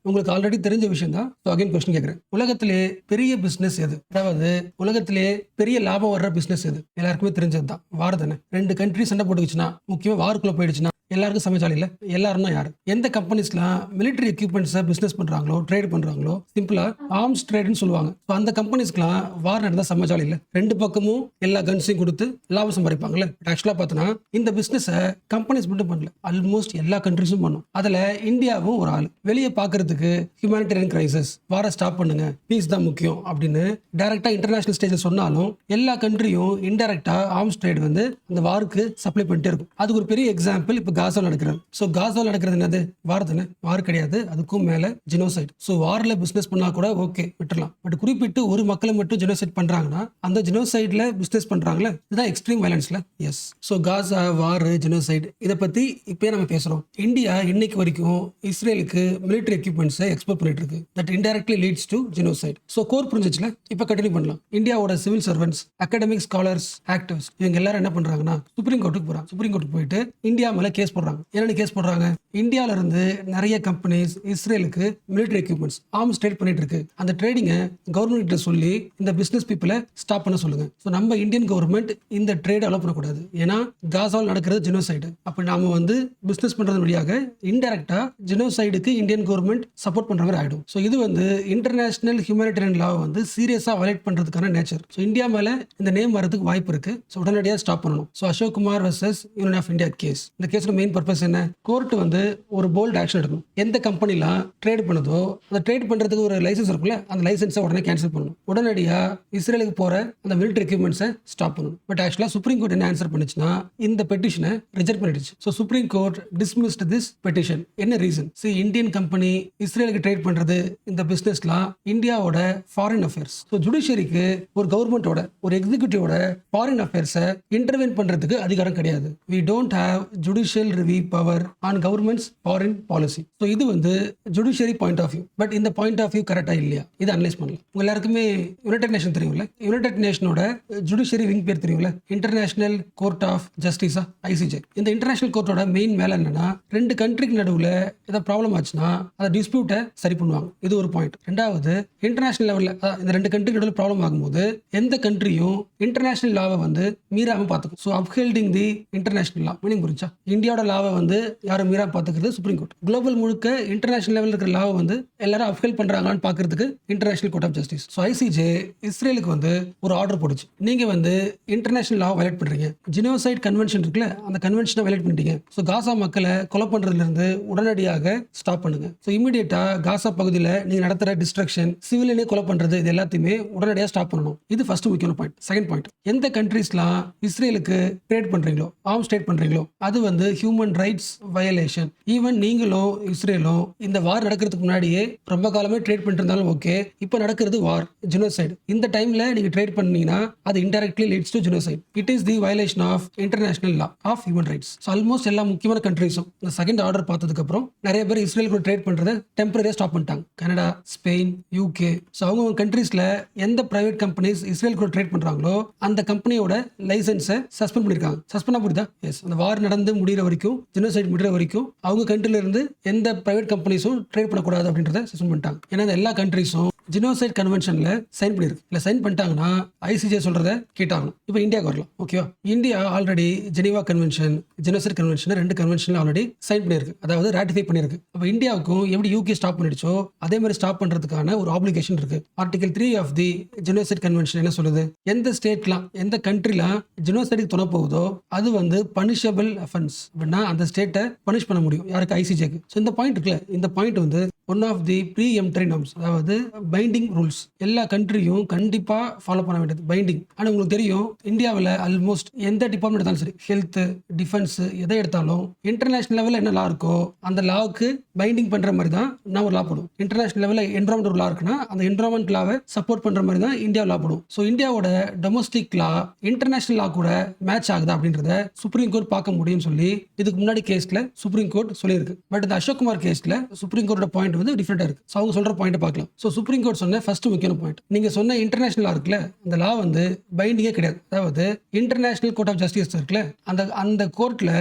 உங்களுக்கு ஆல்ரெடி தெரிஞ்ச விஷயம் தான். ஸோ அகைன் கொஸ்டின் கேட்குறேன். உலகத்திலே பெரிய பிசினஸ் எது? அதாவது உலகத்திலே பெரிய லாபம் வர்ற பிசினஸ் எது? எல்லாருக்குமே தெரிஞ்சது தான். வார் தானே. 2 கண்ட்ரி சண்டை போட்டுக்குச்சுன்னா, முக்கியமா வாருக்குள்ள போயிடுச்சுன்னா எல்லாருக்கும் சமைச்சாலும் இல்லை. எல்லாரும்னா யாரு? எந்த கம்பெனிஸ்லாம் மிலிட்டரி எக்யூப்மெண்ட்ஸை பிசினஸ் பண்றாங்களோ, ட்ரேட் பண்றாங்களோ, சிம்பிளா ஆர்ம்ஸ் ட்ரேட்னு சொல்லுவாங்க. ஸோ அந்த கம்பெனிஸ்க்குலாம் வார் நடந்தா சமைச்சாலும் இல்லை. 2 பக்கமும் எல்லா கன்ஸையும் கொடுத்து லாபம் சம்பாதிப்பாங்கல்ல. ஆக்சுவலா பார்த்தோன்னா இந்த பிசினஸை கம்பெனிஸ் மட்டும் பண்ணல, ஆல்மோஸ்ட் எல்லா கண்ட்ரிஸும் பண்ணும். அதுல இந்தியாவும் ஒரு ஆள். வெளியே பார்க்கறதுக்கு ஹியூமானிட்டேரியன் கிரைசிஸ், வாரை ஸ்டாப் பண்ணுங்க, பீஸ் தான் முக்கியம் அப்படின்னு டைரக்டா இன்டர்நேஷனல் ஸ்டேஜில் சொன்னாலும் எல்லா கண்ட்ரியும் இன்டைரக்டா ஆர்ம்ஸ் ட்ரேட் வந்து அந்த வாருக்கு சப்ளை பண்ணிட்டே இருக்கும். அதுக்கு ஒரு பெரிய எக்ஸாம்பிள் இப்போ காசாவில் நடக்கிறது. ஸோ காசாவில் நடக்கிறது என்னது? வார் தானே. வார் கிடையாது, அதுக்கும் மேல ஜெனோசைட். ஸோ வார்ல பிசினஸ் பண்ணா கூட ஓகே விட்டுலாம். பட் குறிப்பிட்டு ஒரு மக்களை மட்டும் ஜெனோசைட் பண்றாங்கன்னா அந்த ஜெனோசைட்ல பிசினஸ் பண்றாங்களே, இதுதான் எக்ஸ்ட்ரீம் வயலன்ஸ்ல. எஸ். ஸோ காசா, வார், ஜெனோசைட் இதை பத்தி இப்பயே நம்ம பேசுறோம். இந்தியா இன்னைக்கு வரைக்கும் இஸ்ரேலுக்கு மிலிட்டரி எக்யூப்மெண்ட்ஸை எக்ஸ்போர்ட் பண்ணிட்டு இருக்கு. That indirectly leads to genocide. So கோர் புரிஞ்சிச்சுல. இப்போ கண்டினியூ பண்ணலாம். இந்தியாவோட civil servants, academic scholars, activist இவங்க எல்லாரும் என்ன பண்றாங்கன்னா சுப்ரீம் கோர்ட்டுக்கு போறாங்க. சுப்ரீம் கோர்ட்டுக்கு போயிட்டு இந்தியா மேல கேஸ் போடுறாங்க. என்னென்ன கேஸ் போடுறாங்க? இந்தியால இருந்து நிறைய கம்பெனிஸ் இஸ்ரேலுக்கு மிலிட்டரி எக்யூப்மெண்ட்ஸ் ஆர்ம்ஸ் ட்ரேட் பண்ணிட்டு இருக்கு. அந்த ட்ரேடிங்கை கவர்மெண்ட் கிட்ட சொல்லி இந்த பிசினஸ் பீப்புளை ஸ்டாப் பண்ண சொல்லுங்க. ஸோ நம்ம இந்தியன் கவர்மெண்ட் இந்த ட்ரேட் அலோ பண்ணக்கூடாது. ஏன்னா காசாவில் நடக்கிறது ஜெனோசைடு. அப்ப நாம வந்து பிசினஸ் பண்றது வழியாக இன்டைரக்டா ஜெனோசைடுக்கு இந்தியன் கவர்மெண்ட் சப்போர்ட் பண்ற மாதிரி ஆயிடும். ஸோ இது வந்து இன்டர்நேஷனல் ஹியூமனிட்டேரியன் லா வந்து சீரியஸா வயலேட் பண்றதுக்கான நேச்சர். ஸோ இந்தியா மேல இந்த நேம் வரதுக்கு வாய்ப்பு இருக்கு. ஸோ உடனடியாக ஸ்டாப் பண்ணணும். So Ashok Kumar versus Union of India case. இந்த கேஸோட மெயின் பர்பஸ் என்ன? கோர்ட் வந்து ஒரு போல்ட் ஆக்ஷன் எடுக்கணும். எந்த கம்பெனிலாம் ட்ரேட் பண்ணுதோ அந்த ட்ரேட் பண்றதுக்கு ஒரு லைசன்ஸ் இருக்குல்ல, அந்த லைசன்ஸை உடனே கேன்சல் பண்ணணும். உடனடியா இஸ்ரேலுக்கு போற அந்த மிலிட்டரி எக்யூப்மெண்ட்ஸை ஸ்டாப் பண்ணணும். பட் ஆக்சுவலா சுப்ரீம் கோர்ட் என்ன ஆன்சர் பண்ணுச்சுன்னா இந்த பெட்டிஷனை ரிஜெக்ட் பண்ணிடுச்சு. So supreme court dismissed this petition. என்ன ரீசன்? சி இந்தியன் கம்பெனி இஸ்ரேலுக்கு ட்ரேட் பண்றது இந்த பிசினஸ்லாம் இந்தியாவோட ஃபாரின் அஃபேர்ஸ். ஸோ ஜுடிஷியரிக்கு ஒரு கவர்மெண்டோட ஒரு எக்ஸிக்யூட்டிவோட ஃபாரின் அஃபேர்ஸை இன்டர்வென் பண்றதுக்கு அதிகாரம் கிடையாது. We don't have judicial review power on government's foreign policy. So இது வந்து judiciary point of view. But இந்த பாயிண்ட் ஆஃப் வியூ கரெக்டா இல்லையா இது அனலைஸ் பண்ணலாம். உங்க எல்லாருக்குமே யுனைடெட் நேஷன் தெரியும்ல. யுனைடெட் நேஷனோட ஜுடிஷியரி விங் பேர் தெரியும்ல, இன்டர்நேஷனல் கோர்ட் ஆஃப் ஜஸ்டிஸா, ஐசிஜே. இந்த இன்டர்நேஷனல் கோர்ட்டோட மெயின் வேலை என்னன்னா 2 கண்ட்ரிக்கு நடுவில் ஏதாவது ப்ராப்ளம் ஆச்சுன்னா அந்த டிஸ்பியூட்டை சரி பண்ணுவாங்க. இது ஒரு பாயிண்ட். ரெண்டாவது, இன்டர்நேஷனல் லெவலில் இந்த 2 கண்ட்ரிக்கு நடுவில் ப்ராப்ளம் ஆகும்போது எந்த கண்ட்ரியும் இன்டர்நேஷனல் லாவை வந்து மீறாம பார்த்துக்கும். So upholding the international law. Meaning புரிஞ்சா? இந்தியாவோட லாவை வந்து யாரும் மீறா பார்த்துக்கிறது சுப்ரீம் கோர்ட். குளோபல் முழுக்க இன்டர்நேஷனல் லெவலில் இருக்கிற லாவை வந்து எல்லாரும் அப்ஹெல்ட் பண்றாங்கன்னு பார்க்கறதுக்கு international court of justice. So ICJ இஸ்ரேலுக்கு வந்து ஒரு ஆர்டர் போடுச்சு. நீங்க வந்து இன்டர்நேஷனல் லா வயலேட் பண்றீங்க. ஜெனோசைட் கன்வென்ஷன் இருக்குல்ல, அந்த கன்வென்ஷனை வயலேட் பண்ணிட்டீங்க. ஸோ காசா மக்களை கொலை பண்றதுல இருந்து உடனடியாக ஸ்டாப் பண்ணுங்க. ஸோ இமீடியட்டா காசா பகுதியில் நீங்க நடத்துற டிஸ்ட்ரக்ஷன், சிவிலியனே கொலை பண்றது, இது எல்லாத்தையுமே உடனடியாக ஸ்டாப் பண்ணணும். இது ஃபர்ஸ்ட் முக்கியமான பாயிண்ட். செகண்ட் பாயிண்ட், எந்த கண்ட்ரீஸ்லாம் இஸ்ரேலுக்கு ட்ரேட் பண்றீங்களோ, ஆர்ம்ஸ் ட்ரேட் பண்றீங்களோ, அது வந்து ஹியூமன் ரைட்ஸ் வயலேஷன். ஈவன் நீங்களும் இஸ்ரேலும் இந்த வார் நடக்கிறதுக்கு முன்னாடியே ரொம்ப காலமே ட்ரேட் பண்ணிட்டு இருந்தாலும் ஓகே, இப்போ நடக்கிறது வார், ஜெனோசைடு. இந்த டைம்ல நீங்க ட்ரேட் பண்ணீங்கன்னா அது indirectly leads to genocide. It is the violation of international law of human rights. So almost எல்லா முக்கியமான கண்ட்ரீஸும் இந்த செகண்ட் ஆர்டர் பார்த்ததுக்கு அப்புறம் நிறைய பேர் இஸ்ரேல் கூட ட்ரேட் பண்றதை டெம்பரரியா ஸ்டாப் பண்ணிட்டாங்க. Canada, Spain, UK. ஸோ அவங்க கண்ட்ரீஸ்ல எந்த பிரைவேட் கம்பெனிஸ் இஸ்ரேல் கூட ட்ரேட் பண்றாங்களோ அந்த கம்பெனியோட லைசன்ஸை சஸ்பெண்ட் பண்ணிருக்காங்க. சஸ்பெண்ட் புரியுதா? எஸ். அந்த வார் நடந்து முடிகிற வரைக்கும், ஜெனோசைட் முடிகிற வரைக்கும் அவங்க கண்ட்ரில இருந்து எந்த பிரைவேட் கம்பெனிஸும் ட்ரேட் பண்ணக்கூடாது அப்படின்றத சஸ்பெண்ட் பண்ணிட்டாங்க. ஏன்னா எல்லா கண்ட்ரிஸும் ஜெனோசைட் கன்வென்ஷன்ல சைன் பண்ணிருக்கு. இல்ல சைன் பண்ணிட்டாங்கன்னா ஐசிஜே சொல்றத கேட்டாகணும். இப்போ இந்தியாவுக்கு வரலாம். ஓகேவா? India already Geneva convention, genocide convention 2 கன்வென்ஷன்ல ஆல்ரெடி சைன் பண்ணிருக்கு. அதாவது ராட்டிஃபை பண்ணிருக்கு. அப்போ இந்தியாவுக்கும் எப்படி யூகே ஸ்டாப் பண்ணிடுச்சோ அதே மாதிரி ஸ்டாப் பண்றதுக்கான ஒரு ஆப்ளிகேஷன் இருக்கு. Article 3 of the genocide convention என்ன சொல்லுது? எந்த ஸ்டேட்லாம், எந்த கண்ட்ரிலாம் ஜெனோசைடுக்கு துணை போகுதோ அது வந்து பனிஷபிள் அஃபென்ஸ். அப்படின்னா அந்த ஸ்டேட்டை பனிஷ் பண்ண முடியும். யாருக்கு? ஐசிஜேக்கு. ஸோ இந்த பாயிண்ட் இருக்குல்ல, இந்த பாயிண்ட் வந்து ஒன் ஆஃப் தி ப்ரீஎம்ப்டரி நார்ம்ஸ், அதாவது பைண்டிங் ரூல்ஸ். எல்லா கண்ட்ரியும் கண்டிப்பா ஃபாலோ பண்ண வேண்டியது பைண்டிங். ஆனால் உங்களுக்கு தெரியும் இந்தியாவில் ஆல்மோஸ்ட் எந்த டிபார்ட்மெண்ட் எடுத்தாலும் சரி, ஹெல்த், டிஃபென்ஸ், எதை எடுத்தாலும் இன்டர்நேஷனல் லெவலில் என்ன லா இருக்கோ அந்த லாவுக்கு பைண்டிங் பண்ற மாதிரி தான் நான் ஒரு லா போடுவோம். இன்டர்நேஷனல் லெவலில் என்வரான்மெண்ட் ஒரு லா இருக்குன்னா அந்த என்வரான்மெண்ட் லாவை சப்போர்ட் பண்ற மாதிரி தான் இந்தியா லா போடுவோம். ஸோ இந்தியாவோட டொமஸ்டிக் லா இன்டர்நேஷனல் லா கூட மேட்ச் ஆகுதா அப்படின்றத சுப்ரீம் கோர்ட் பார்க்க முடியும்னு சொல்லி இதுக்கு முன்னாடி கேஸ்ல சுப்ரீம் கோர்ட் சொல்லியிருக்கு. பட் இந்த அசோக் குமார் கேஸ்ல சுப்ரீம் கோர்ட்டோட பாயிண்ட் வந்து டிஃபரெண்டா இருக்கு. ஸோ அவங்க சொல்ற பாயிண்ட் பார்க்கலாம். ஸோ சுப்ரீம் கோர்ட் சொன்ன ஃபர்ஸ்ட் முக்கியமான பாயிண்ட். நீங்க சொன்ன இன்டர்நேஷனல் லா இருக்குல்ல, அந்த லா வந்து பைண்டிங்கே கிடையாது. அதாவது இன்டர்நேஷனல் கோர்ட் ஆஃப் ஜஸ்டிஸ் இருக்குல்ல, அந்த கோர்ட்ல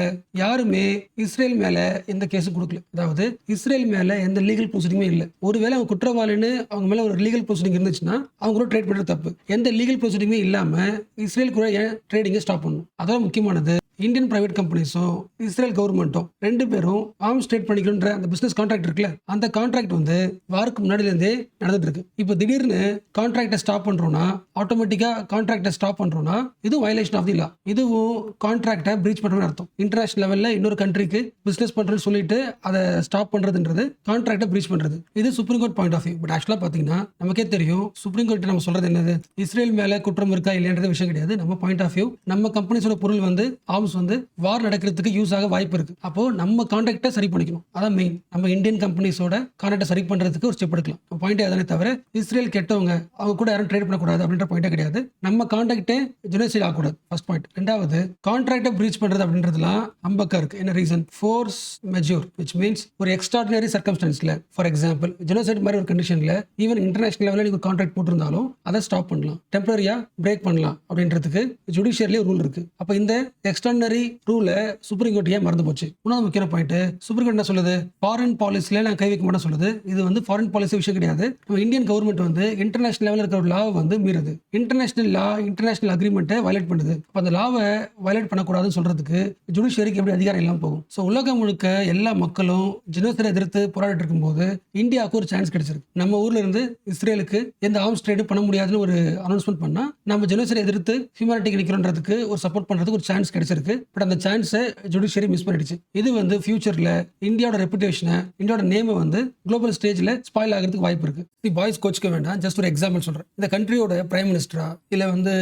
யாருமே இஸ்ரேல் மேல எந்த கேஸும் கொடுக்கல. அதாவது இஸ்ரேல் மேல எந்த லீகல் ப்ரொசீடிங்குமே இல்லை. ஒருவேளை அவங்க குற்றவாளின்னு அவங்க மேல ஒரு லீகல் ப்ரொசீடிங் இருந்துச்சுன்னா அவங்க கூட ட்ரேட் பண்றது தப்பு. எந்த லீகல் ப்ரொசீடிங்குமே இல்லாம இஸ்ரேல் கூட ஏன் ட்ரேடிங்கை ஸ்டாப் பண்ணணும்? அதான் முக்கியமானது. இந்தியன் பிரைவேட் கம்பெனிஸும் இஸ்ரேல் கவர்மெண்ட்டும் 2 பேரும் ஆர்ம்ஸ் ட்ரேட் பண்ணிக்கணுன்ற அந்த பிசினஸ் கான்ட்ராக்ட் இருக்குல்ல, அந்த கான்ட்ராக்ட் வந்து வாருக்கு முன்னாடிலேருந்தே நடந்துட்டு இருக்கு. இப்போ திடீர்னு கான்ட்ராக்டை ஸ்டாப் பண்றோம்னா, ஆட்டோமேட்டிக்கா கான்ட்ராக்டை ஸ்டாப் பண்றோம்னா இது வயலேஷன் ஆஃப் தி லா. இதுவும் கான்ட்ராக்டை பிரீச் பண்றதுன்னு அர்த்தம். இன்டர்நேஷனல் லெவல்ல இன்னொரு கண்ட்ரிக்கு பிசினஸ் பண்றேன்னு சொல்லிட்டு அதை ஸ்டாப் பண்றதுன்றது கான்ட்ராக்டை பிரீச் பண்றது. இது supreme court point of view. But ஆக்சுவலா பாத்தீங்கன்னா நமக்கே தெரியும், சுப்ரீம் கோர்ட் நம்ம சொல்றது என்னது, இஸ்ரேல் மேல குற்றம் இருக்கா இல்லையன்றது விஷயம் கிடையாது. நம்ம பாயிண்ட் ஆஃப் வியூ, நம்ம கம்பெனிஸோட பொருள் வந்து வந்து வார் நடக்கிறதுக்கு யூஸ் ஆக வாய்ப்பு இருக்கு. அப்போ நம்ம கான்ட்ராக்டை சரி பண்ணிக்கணும். அதான் மெயின். நம்ம இந்தியன் கம்பெனிஸோட கான்ட்ராக்டை சரி பண்றதுக்கு ஒரு ஸ்டெப் எடுக்கலாம். பாயிண்ட் அதானே தவிர இஸ்ரேல் கெட்டவங்க, அவங்க கூட யாரும் ட்ரேட் பண்ணக்கூடாது அப்படின்ற பாயிண்டே கிடையாது. நம்ம கான்ட்ராக்டே ஜெனோசைட் ஆகக்கூடாது. First point. ரெண்டாவது, கான்ட்ராக்டை பிரீச் பண்றது அப்படின்றதுலாம் அம்பக்கா இருக்கு. என்ன ரீசன்? ஃபோர்ஸ் மெஜூர், விச் மீன்ஸ் ஒரு எக்ஸ்ட்ராடினரி சர்க்கம்ஸ்டன்ஸ்ல, ஃபார் எக்ஸாம்பிள் ஜெனோசைட் மாதிரி ஒரு கண்டிஷன்ல ஈவன் இன்டர்நேஷனல் லெவலில் நீங்க கான்ட்ராக்ட் போட்டிருந்தாலும் அதை ஸ்டாப் பண்ணலாம், டெம்பரரியா பிரேக் பண்ணலாம் அப்படின்றதுக்கு ஜுடிஷியர்லயே ரூல் இருக்கு. அப்ப இந்த எக்ஸ்ட்ராடினரி ரூலை சுப்ரீம் கோர்ட் ஏன் மறந்து போச்சு? மூணாவது முக்கியமான பாயிண்ட், சுப்ரீம் கோர்ட் என்ன சொல்லுது? ஃபாரின் பாலிசில நான் கை வைக்க மாட்டேன் சொல்லுது. இது வந்து ஃபாரின் பாலிசி விஷயம் கிடையாது. நம்ம இந்தியன் கவர்மெண்ட் வந்து இன்டர்நேஷனல் லெவலில் இருக்கிற லாவை வந்து மீறுது. இன்டர்நேஷனல் லா, இன்டர்நேஷனல் அக்ரிமெண்ட்டை வயலேட் பண்ணுது. அப்ப அந்த லாவை வயலேட் பண்ணக்கூடாதுன்னு சொல்றதுக்கு ஜுடிஷியரிக்கு எப்படி அதிகாரம் எல்லாம் போகும்? ஸோ உலகம் முழுக்க எல்லா மக்களும் ஜெனோசைடை எதிர்த்து போராடிட்டு இருக்கும்போது இந்தியாவுக்கு ஒரு சான்ஸ் கிடைச்சிருக்கு. நம்ம ஊர்ல இருந்து இஸ்ரேலுக்கு எந்த ஆர்ம்ஸ் ட்ரேடும் பண்ண முடியாதுன்னு ஒரு அனௌன்ஸ்மெண்ட் பண்ணா, நம்ம ஜெனோசைடை எதிர்த்து ஹியூமனிட்டிக்கு நிற்கிறோன்றதுக்கு ஒரு சப்போர்ட் பண்றதுக்கு ஒரு சான்ஸ் கிடைச்சிருக்கு. பட் அந்த சான்ஸை ஜுடிஷியரி மிஸ் பண்ணிடுச்சு. இது வந்து ஃபியூச்சர்ல இந்தியாவோட ரெப்புடேஷனை, இந்தியாவோட நேமை வந்து குளோபல் ஸ்டேஜ்ல ஸ்பாயில் ஆகிறதுக்கு வாய்ப்பு இருக்கு. பாய்ஸ் கோச்சுக்க வேண்டாம், ஜஸ்ட் ஒரு எக்ஸாம்பிள் சொல்றேன். இந்த கண்ட்ரியோட பிரைம் மினிஸ்டரா, இல்ல வந்து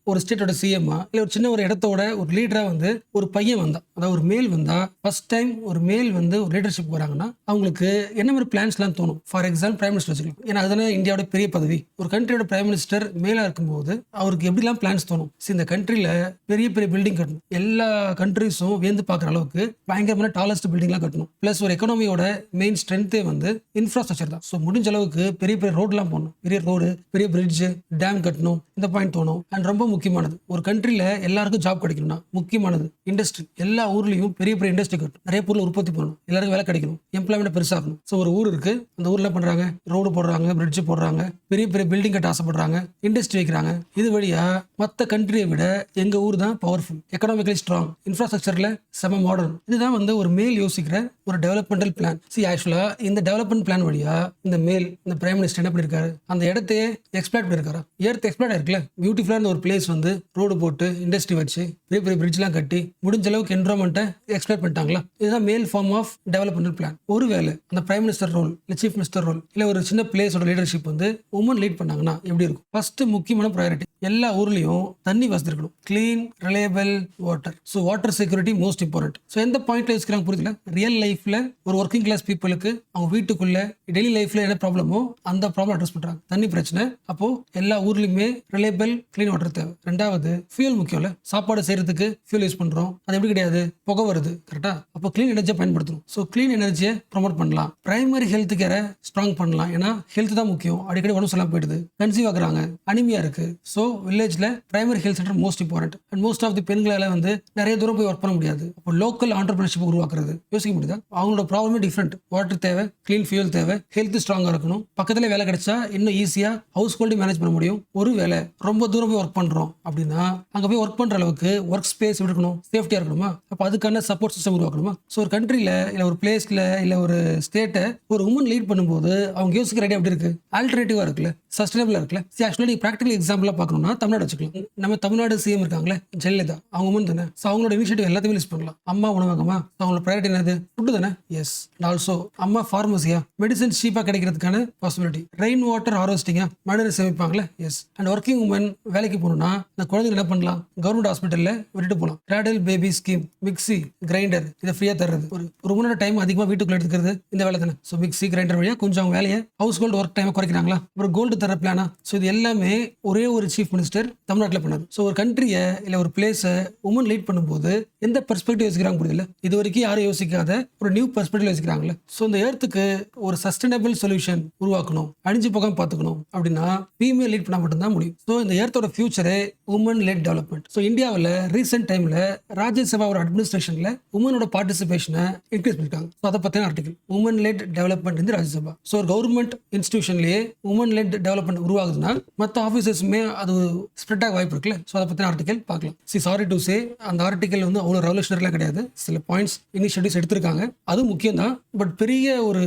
ஒரு ஸ்டேட்டோட சிஎம்மா, இல்ல ஒரு சின்ன ஒரு இடத்தோட ஒரு லீடரா வந்து ஒரு பையன் வந்தா, அதாவது ஒரு மேல் வந்தா, ஃபர்ஸ்ட் டைம் ஒரு மேல் வந்து ஒரு லீடர்ஷிப் வராங்கன்னா அவங்களுக்கு என்ன மாதிரி பிளான்ஸ்லாம் தோணும்? ஃபார் எக்ஸாம்பிள் பிரைம் மினிஸ்டர் வச்சுக்கலாம். ஏன்னா அதுதானே இந்தியாவோட பெரிய பதவி. ஒரு கண்ட்ரியோட பிரைம் மினிஸ்டர் மேலா இருக்கும்போது அவருக்கு எப்படிலாம் பிளான்ஸ் தோணும்? இந்த கண்ட்ரில பெரிய பெரிய பில்டிங் கட்டணும், எல்லா கண்ட்ரிஸும் வேந்து பார்க்குற அளவுக்கு பயங்கரமான டாலஸ்ட் பில்டிங்லாம் கட்டணும். பிளஸ் ஒரு எக்கனாமியோட மெயின் ஸ்ட்ரென்த்தே வந்து இன்ஃப்ராஸ்ட்ரக்சர் தான். ஸோ முடிஞ்ச அளவுக்கு பெரிய பெரிய ரோட்லாம் போடணும், பெரிய ரோடு, பெரிய பிரிட்ஜ், டேம் கட்டணும். இந்த பாயிண்ட் தோணும். அண்ட் ரொம்ப முக்கியமானது, ஒரு கண்ட்ரில எல்லாருக்கும் ஜாப் கிடைக்கணும்னா முக்கியமானது இண்டஸ்ட்ரி. எல்லா ஊர்லயும் பெரிய பெரிய இண்டஸ்ட்ரி கட்டணும், நிறைய பொருள் உற்பத்தி பண்ணணும், எல்லாருக்கும் வேலை கிடைக்கணும், எம்ப்ளாய்மெண்ட் பெருசாகணும். ஸோ ஒரு ஊர் இருக்கு, அந்த ஊர்ல பண்றாங்க, ரோடு போடுறாங்க, பிரிட்ஜ் போடுறாங்க, பெரிய பெரிய பில்டிங் கட்ட ஆசைப்படுறாங்க, இண்டஸ்ட்ரி வைக்கிறாங்க. இது வழியா மற்ற கண்ட்ரியை விட எங்க ஊர் தான் பவர்ஃபுல், எக்கனாமிக்கலி ஸ்ட்ராங், இன்ஃப்ராஸ்ட்ரக்சர்ல செம மாடர்ன். இதுதான் வந்து ஒரு மேல் யோசிக்கிற ஒரு டெவலப்மெண்டல் பிளான். ஆக்சுவலா இந்த டெவலப்மெண்ட் பிளான் வழியா இந்த மேல், இந்த பிரைம் மினிஸ்டர் என்ன பண்ணிருக்காரு? அந்த இடத்தையே எக்ஸ்ப்ளாய்ட் பண்ணிருக்காரு. எர்த் எக்ஸ்ப்ளாய்ட் ஆயிருக்குல்ல, பியூட்டிஃபுல்லா இருந்த ஒரு பிளேஸ் வந்து ரோடு போட்டு, இண்டஸ்ட்ரி வச்சு, பெரிய பெரிய பிரிட்ஜ்லாம் கட்டி, முடிஞ்ச அளவுக்கு என்விரான்மெண்ட்டை எக்ஸ்ப்ளாய்ட் பண்ணிட்டாங்களா? இதுதான் மேல் ஃபார்ம் ஆஃப் டெவலப்மெண்டல் பிளான். ஒருவேளை அந்த பிரைம் மினிஸ்டர் ரோல், இல்ல சீஃப் மினிஸ்டர் ரோல், இல்ல ஒரு சின்ன பிளேஸோட லீடர்ஷிப் வந்து உமன் லீட் பண்ணாங்கன்னா எப்படி இருக்கும்? ஃபர்ஸ்ட் முக்கியமான ப்ரையாரிட்டி, எல்லா ஊர்லயும் தண்ணி வசதி இருக்கணும், clean reliable water. So water security most important. So எந்த பாயிண்ட்ல யோசிக்கிறாங்க புரியுதுல? ரியல் லைஃப்ல ஒரு ஒர்க்கிங் கிளாஸ் பீப்புளுக்கு அவங்க வீட்டுக்குள்ள டெய்லி லைஃப்ல என்ன ப்ராப்ளமோ அந்த ப்ராப்ளம் அட்ரஸ் பண்றாங்க. தண்ணி பிரச்சனை. அப்போ எல்லா ஊர்லயுமே ரிலையபிள் கிளீன் வாட்டர் தேவை. ரெண்டாவது, ஃபியூல் முக்கியம்ல, சாப்பாடு செய்யறதுக்கு ஃபியூல் யூஸ் பண்றோம், அது எப்படி கிடையாது, புகை வருது, கரெக்டா? அப்போ கிளீன் எனர்ஜியை பயன்படுத்தணும். ஸோ கிளீன் எனர்ஜியை ப்ரொமோட் பண்ணலாம். பிரைமரி ஹெல்த் கேரை ஸ்ட்ராங் பண்ணலாம். ஏன்னா ஹெல்த் தான் முக்கியம். அடிக்கடி உடம்பு சொல்லாம போயிடுது, கன்சீவ் ஆகுறாங்க, அனிமியா இருக்கு. ஸோ வில்லேஜ்ல primary health centre most important. And most of the பெண்களால வந்து நிறைய தூரம் போய் ஒர்க் பண்ண முடியாது. அப்போ லோக்கல் ஆண்டர்பிரினர்ஷிப் உருவாக்குறது யோசிக்க முடியுதா? அவங்களோட ப்ராப்ளமே டிஃப்ரெண்ட். வாட்டர் தேவை, கிளீன் ஃபியூல் தேவை, ஹெல்த் ஸ்ட்ராங்கா இருக்கணும், பக்கத்துல வேலை கிடைச்சா இன்னும் ஈஸியா ஹவுஸ் ஹோல்டு மேனேஜ் பண்ண முடியும். ஒரு வேலை ரொம்ப தூரம் போய் ஒர்க் பண்றோம் அப்படின்னா அங்க போய் ஒர்க் பண்ற அளவுக்கு ஒர்க் ஸ்பேஸ் இருக்கணும், சேஃப்டியா இருக்கணுமா? அப்போ அதுக்கான சப்போர்ட் சிஸ்டம் உருவாக்கணுமா? ஸோ ஒரு கண்ட்ரில இல்ல ஒரு பிளேஸ்ல இல்ல ஒரு ஸ்டேட்டை ஒரு உமன் லீட் பண்ணும்போது அவங்க யோசிக்கிற ஐடியா எப்படி இருக்கு? ஆல்டர்னேட்டிவா இருக்குல்ல, சஸ்டைனபிளா இருக்குல்ல. ஆக்சுவலி நீங்க பிராக்டிகல் எக்ஸாம்பிளா பார்க்கணும்னா தமிழ்நாடு வச்சுக்கலாம். நம்ம தமிழ்நாடு சிஎம் இருக்காங்களே ஜெயலலிதா, அவங்க உமன் தானே. ஸோ அவங்களோட இனிஷியேட்டிவ் எல்லாத்தையுமே லிஸ்ட் பண்ணலாம். அம்மா உணவகமா, அவங்களோட ப்ரையாரிட்டி என்னது? ஃபுட்டு தானே. எஸ். ஆல்சோ அம்மா ஃபார்மசியா, மெடிசன் சீப்பா கிடைக்கிறதுக்கான பாசிபிலிட்டி. ரெயின் வாட்டர் ஹார்வெஸ்டிங்கா, மழைநீர் சேமிப்பாங்களே. எஸ். அண்ட் ஒர்க்கிங் உமன் வேலைக்கு போகணும்னா அந்த குழந்தைங்க என்ன பண்ணலாம்? கவர்மெண்ட் ஹாஸ்பிட்டல்ல விட்டுட்டு போகலாம். Cradle baby scheme, mixie grinder இதை ஃப்ரீயா தர்றது. ஒரு உமனோட டைம் அதிகமாக வீட்டுக்குள்ள எடுத்துக்கிறது இந்த வேலை தானே. ஸோ மிக்சி கிரைண்டர் வழியா கொஞ்சம் அவங்க வேலையை, ஹவுஸ் ஹோல்டு ஒர்க் டைம் குறைக்கிறாங்களா? ஒரு கோல்டு தர பிளானா? ஸோ இது எல்லாமே ஒரே ஒரு சீஃப் மினிஸ்டர் தமிழ்நாடு தமிழ்நாட்டில் பண்ணது. ஸோ ஒரு கண்ட்ரியை இல்லை ஒரு பிளேஸை உமன் லீட் பண்ணும்போது எந்த பெர்ஸ்பெக்டிவ் யோசிக்கிறாங்க புரியுதுல்ல? இது வரைக்கும் யாரும் யோசிக்காத ஒரு நியூ பெர்ஸ்பெக்டிவ் யோசிக்கிறாங்களே. ஸோ இந்த எர்த்துக்கு ஒரு சஸ்டைனபிள் சொல்யூஷன் உருவாக்கணும், அழிஞ்சு போகாம பார்த்துக்கணும் அப்படின்னா ஃபீமேல் லீட் பண்ணால் மட்டும்தான் முடியும். ஸோ இந்த எர்த்தோட ஃபியூச்சரே உமன் லெட் டெவலப்மெண்ட். ஸோ இந்தியாவில் ரீசெண்ட் டைமில் ராஜ்யசபாவோட அட்மினிஸ்ட்ரேஷனில் உமனோட பார்ட்டிசிபேஷனை இன்க்ரீஸ் பண்ணிருக்காங்க. ஸோ அதை பற்றின ஆர்டிகல் உமன் லெட் டெவலப்மெண்ட் இந்த ராஜ்யசபா. ஸோ ஒரு கவர்மெண்ட் இன்ஸ்டிடியூஷன்லேயே உமன் லெட் டெவலப்மெண்ட் உருவாகுதுன்னா மற்ற ஆஃபீஸர்ஸுமே அது ஸ்ப்ரெட் ஆக வாய்ப்பு இருக்குல்ல. ஸோ அதை பற்றின ஆர்டிகல் பார்க்கலாம். சாரி டு சே, அந்த ஆர்டிகல் வந்து அவ்வளோ ரெவல்யூஷனரிலாம் கிடையாது. சில பாயிண்ட்ஸ் இனிஷியேட்டிவ்ஸ் எடுத்திருக்காங்க, அது முக்கியம் தான். பட் பெரிய ஒரு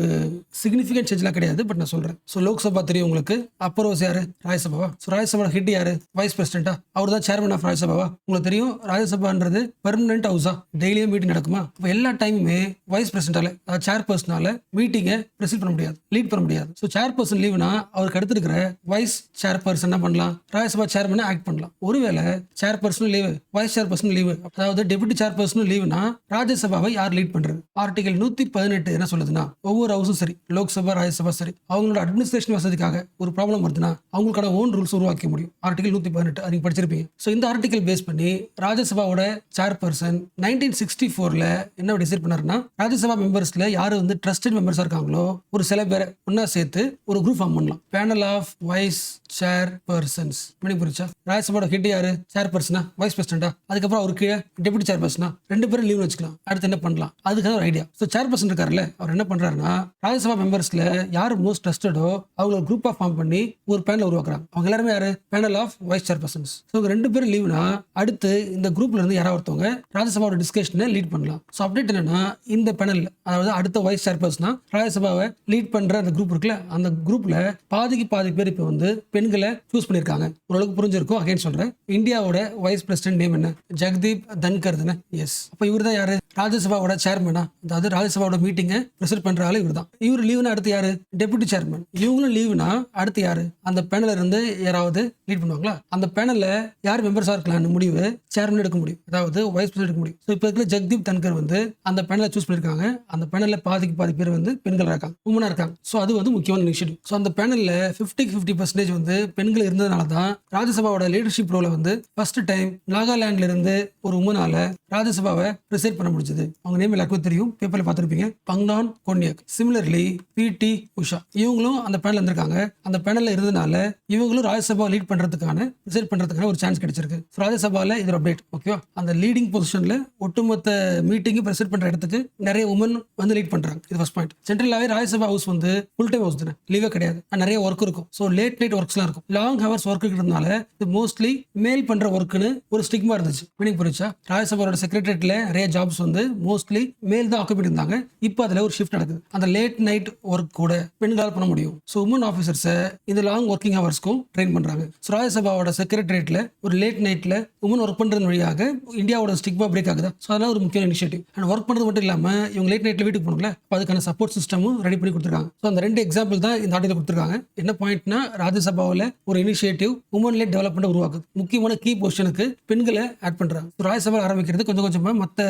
சிக்னிஃபிகன்ட் சேஞ்செலாம் கிடையாது. பட் நான் சொல்கிறேன். ஸோ லோக்சபா தெரியும் உங்களுக்கு, அப்பர் ஹவுஸ் யாரு? ராஜ்யசபாவா. ஸோ ராஜ்யசபா ஹெட் யாரு? வைஸ் பிரசிடென்ட்டா? அவர் தான் சேர்மன் ஆஃப் ராஜ்யசபாவா. உங்களுக்கு தெரியும் ராஜ்யசபான்றது பெர்மனன்ட் ஹவுஸா, டெய்லியும் மீட்டிங் நடக்குமா? இப்போ எல்லா டைமுமே வைஸ் பிரசிடென்டால, அதாவது சேர்பர்சனால மீட்டிங்கை ப்ரெசிட் பண்ண முடியாது, லீட் பண்ண முடியாது. ஸோ சேர்பர்சன் லீவ்னா அவருக்கு அடுத்து இருக்கிற வைஸ் சேர்பர்சன் என்ன பண்ணலாம்? ராஜ்யசபா சேர்மனை ஆக்ட் பண்ணலாம். ஒருவேளை சேர்பர்சனும் லீவு, வைஸ் சேர்பர்சனும் லீவு, அதாவது டெபுட்டி சேர்பர்சனும் லீவுனா ராஜ்யசபாவை யார் லீட் பண்றது? ஆர்டிகல் 118 என்ன சொல்லுதுன்னா, ஒவ்வொரு ஹவுஸும் சரி, லோக்சபா ராஜ்யசபா சரி, அவங்களோட அட்மினிஸ்ட்ரேஷன் வசதிக்காக ஒரு ப்ராப்ளம் வருதுன்னா அவங்களுக்கான ஓன் ரூல்ஸ் உருவாக்க முடியும். ஆர்டிகல் 118 நீங்க படிச்சிருப்பீங்க. ஸோ இந்த ஆர்டிகல் பேஸ் பண்ணி ராஜ்யசபாவோட சேர்பர்சன் 1964 என்ன டிசைட் பண்ணாருன்னா, ராஜ்யசபா மெம்பர்ஸ்ல யாரு வந்து ட்ரஸ்டட் மெம்பர்ஸா இருக்காங்களோ ஒரு சில பேரை ஒன்னா சேர்த்து ஒரு குரூப் ஃபார்ம் பண்ணலாம். Panel of vice chairpersons. புரிச்சா? ராஜ்யசபாவோட ஹெட் யாரு? சேர்பர்சனா, வைஸ் பிரசிடென்டா? அதுக்கப்புறம் அவருக்கு கீழே டெபுட்டி சேர்பர்சனா, ரெண்டு பேரும் லீவ் வச்சுக்கலாம். அடுத்து என்ன பண்ணலாம்? அதுக்கான ஒரு ஐடியா. ஸோ சேர்பர்சன் இருக்காருல்ல, அவர் என்ன பண்றாருன்னா, ராஜ்யசபா மெம்பர்ஸ்ல யாரு மோஸ்ட் ட்ரஸ்டடோ அவங்க ஒரு குரூப் ஃபார்ம் பண்ணி ஒரு பேனல் உருவாக்குறாங்க. அவங்க எல்லாருமே யாரு? Panel of vice chairpersons. So ரெண்டு பேரும் லீவ்னா அடுத்து இந்த குரூப்ல இருந்து யாராவது ஒருத்தவங்க ராஜ்யசபாவோட டிஸ்கஷனை லீட் பண்ணலாம். ஸோ அப்டேட் என்னன்னா, இந்த பேனல், அதாவது அடுத்த வைஸ் சேர்பர்சனா ராஜ்யசபாவை லீட் பண்ற அந்த குரூப் இருக்குல்ல, அந்த குரூப்ல பாதிக்கு பாதி பேர் இப்போ வந்து பெண்களை சூஸ் பண்ணிருக்காங்க. ஓரளவுக்கு புரிஞ்சிருக்கும். அகைன் சொல்றேன், இந்தியாவோட வைஸ் பிரசிடென்ட் நேம் என்ன? ஜெகதீப் தன்கர் தானே? எஸ். அப்ப இவர் தான் யாரு? ராஜ்யசபாவோட சேர்மனா, அதாவது ராஜ்யசபாவோட மீட்டிங்கை பிரசிட் பண்ற ஆளு இவர் தான். இவர் லீவ்னா அடுத்து யாரு? Deputy chairman. இவங்களும் லீவ்னா அடுத்து யாரு? அந்த பேனல்ல இருந்து யாராவது லீட் பண்ணுவாங்களா? அந்த பேனல்ல யார் மெம்பர்ஸா இருக்கலாம்னு முடிவு சேர்மன் எடுக்க முடியும், அதாவது வைஸ் பிரசிடென்ட் எடுக்க முடியும். ஸோ இப்போ இருக்கிற ஜெகதீப் தன்கர் வந்து அந்த பேனலை சூஸ் பண்ணிருக்காங்க. அந்த பேனல்ல பாதிக்கு பாதி பேர் வந்து பெண்கள் இருக்காங்க, உமனா இருக்காங்க. ஸோ அது வந்து முக்கியமான இனிஷியேட்டிவ். ஸோ அந்த பேனல்ல 50% வந்து பெண்கள் இருந்ததுனால தான் ராஜ்யசபாவோட லீடர்ஷிப் ரோலை வந்து ஃபர்ஸ்ட் டைம் நாகாலாந்துல இருந்து ஒரு உமனால ராஜ்யசபாவை ப்ரெசைட் பண்ண முடிஞ்சது. அவங்க நேம் எல்லாருக்கும் தெரியும், பேப்பர்ல பார்த்துருப்பீங்க, பங்னான் கோன்யாக். சிமிலர்லி பிடி உஷா, இவங்களும் அந்த பேனல் இருந்திருக்காங்க. அந்த பேனல்ல இருந்ததுனால இவங்களும் ராஜ்யசபா லீட் பண்றதுக்கான ப்ரெசைட் பண்றதுக்கான ஒரு சான்ஸ் கிடைச்சிருக்கு. ராஜ்யசபால இது அப்டேட். ஓகேவா? அந்த லீடிங் பொசிஷன்ல ஒட்டுமொத்த மீட்டிங் ப்ரெசைட் பண்ற இடத்துக்கு நிறைய உமன் வந்து லீட் பண்றாங்க. இது ஃபர்ஸ்ட் பாயிண்ட். ஜென்ரலாவே ராஜ்யசபா ஹவுஸ் வந்து ஃபுல் டைம் ஹவுஸ் தானே, லீவே கிடையாது. நிறைய ஒர்க் இருக்கும். ஸோ லேட் நைட் ஒர்க்ஸ்லாம் இருக்கும், லாங் ஹவர்ஸ் ஒர்க் இருக்கிறதுனால இது மோஸ்ட்லி மேல் பண்ற ஒர்க்குன்னு ஒரு ஸ்டிக்மா இருந்துச்சு. மீனிங் புரிச்சா? ராஜ்யசபாவோட செக்ரட்டரியேட்ல நிறைய ஜாப்ஸ் வந்து மோஸ்ட்லி மேல் தான் ஆக்குபை இருந்தாங்க. இப்போ அதுல ஒரு ஷிஃப்ட் நடக்குது. அந்த லேட் நைட் ஒர்க் கூட பெண்களால் பண்ண முடியும். ஸோ உமன் ஆஃபீஸர்ஸை இந்த லாங் ஒர்க்கிங் ஹவர்ஸ்க்கும் ட்ரெயின் பண்றாங்க. ஸோ ராஜ்யசபாவோட செக்ரட்டரியேட்ல ஒரு லேட் நைட்ல உமன் ஒர்க் பண்றது வழியாக இந்தியாவோட ஸ்டிக்மா பிரேக் ஆகுதா? ஸோ அதெல்லாம் ஒரு முக்கியமான இனிஷியேட்டிவ். அண்ட் ஒர்க் பண்றது மட்டும் இல்லாம இவங்க லேட் நைட்ல வீட்டுக்கு போகணும்ல, அதுக்கான சப்போர்ட் சிஸ்டமும் ரெடி பண்ணி கொடுத்துருக்காங்க. ஸோ அந்த ரெண்டு எக்ஸாம்பிள் தான் இந்த ஆர்டிகல் கொடுத்துருக்காங்க. என்ன பாயிண்ட்னா, ராஜ்யசபாவில் ஒரு இனிஷியேட்டிவ் உமன் லெட் டெவலப்மெண்ட் உருவாக்குது. முக்கியமான கீ பொசிஷனுக்கு பெண்களை ஆட் பண்றாங்க. ராஜ்யசபா ஆரம்பிக்கிறது கொஞ்சம் கொஞ்சமா மற்ற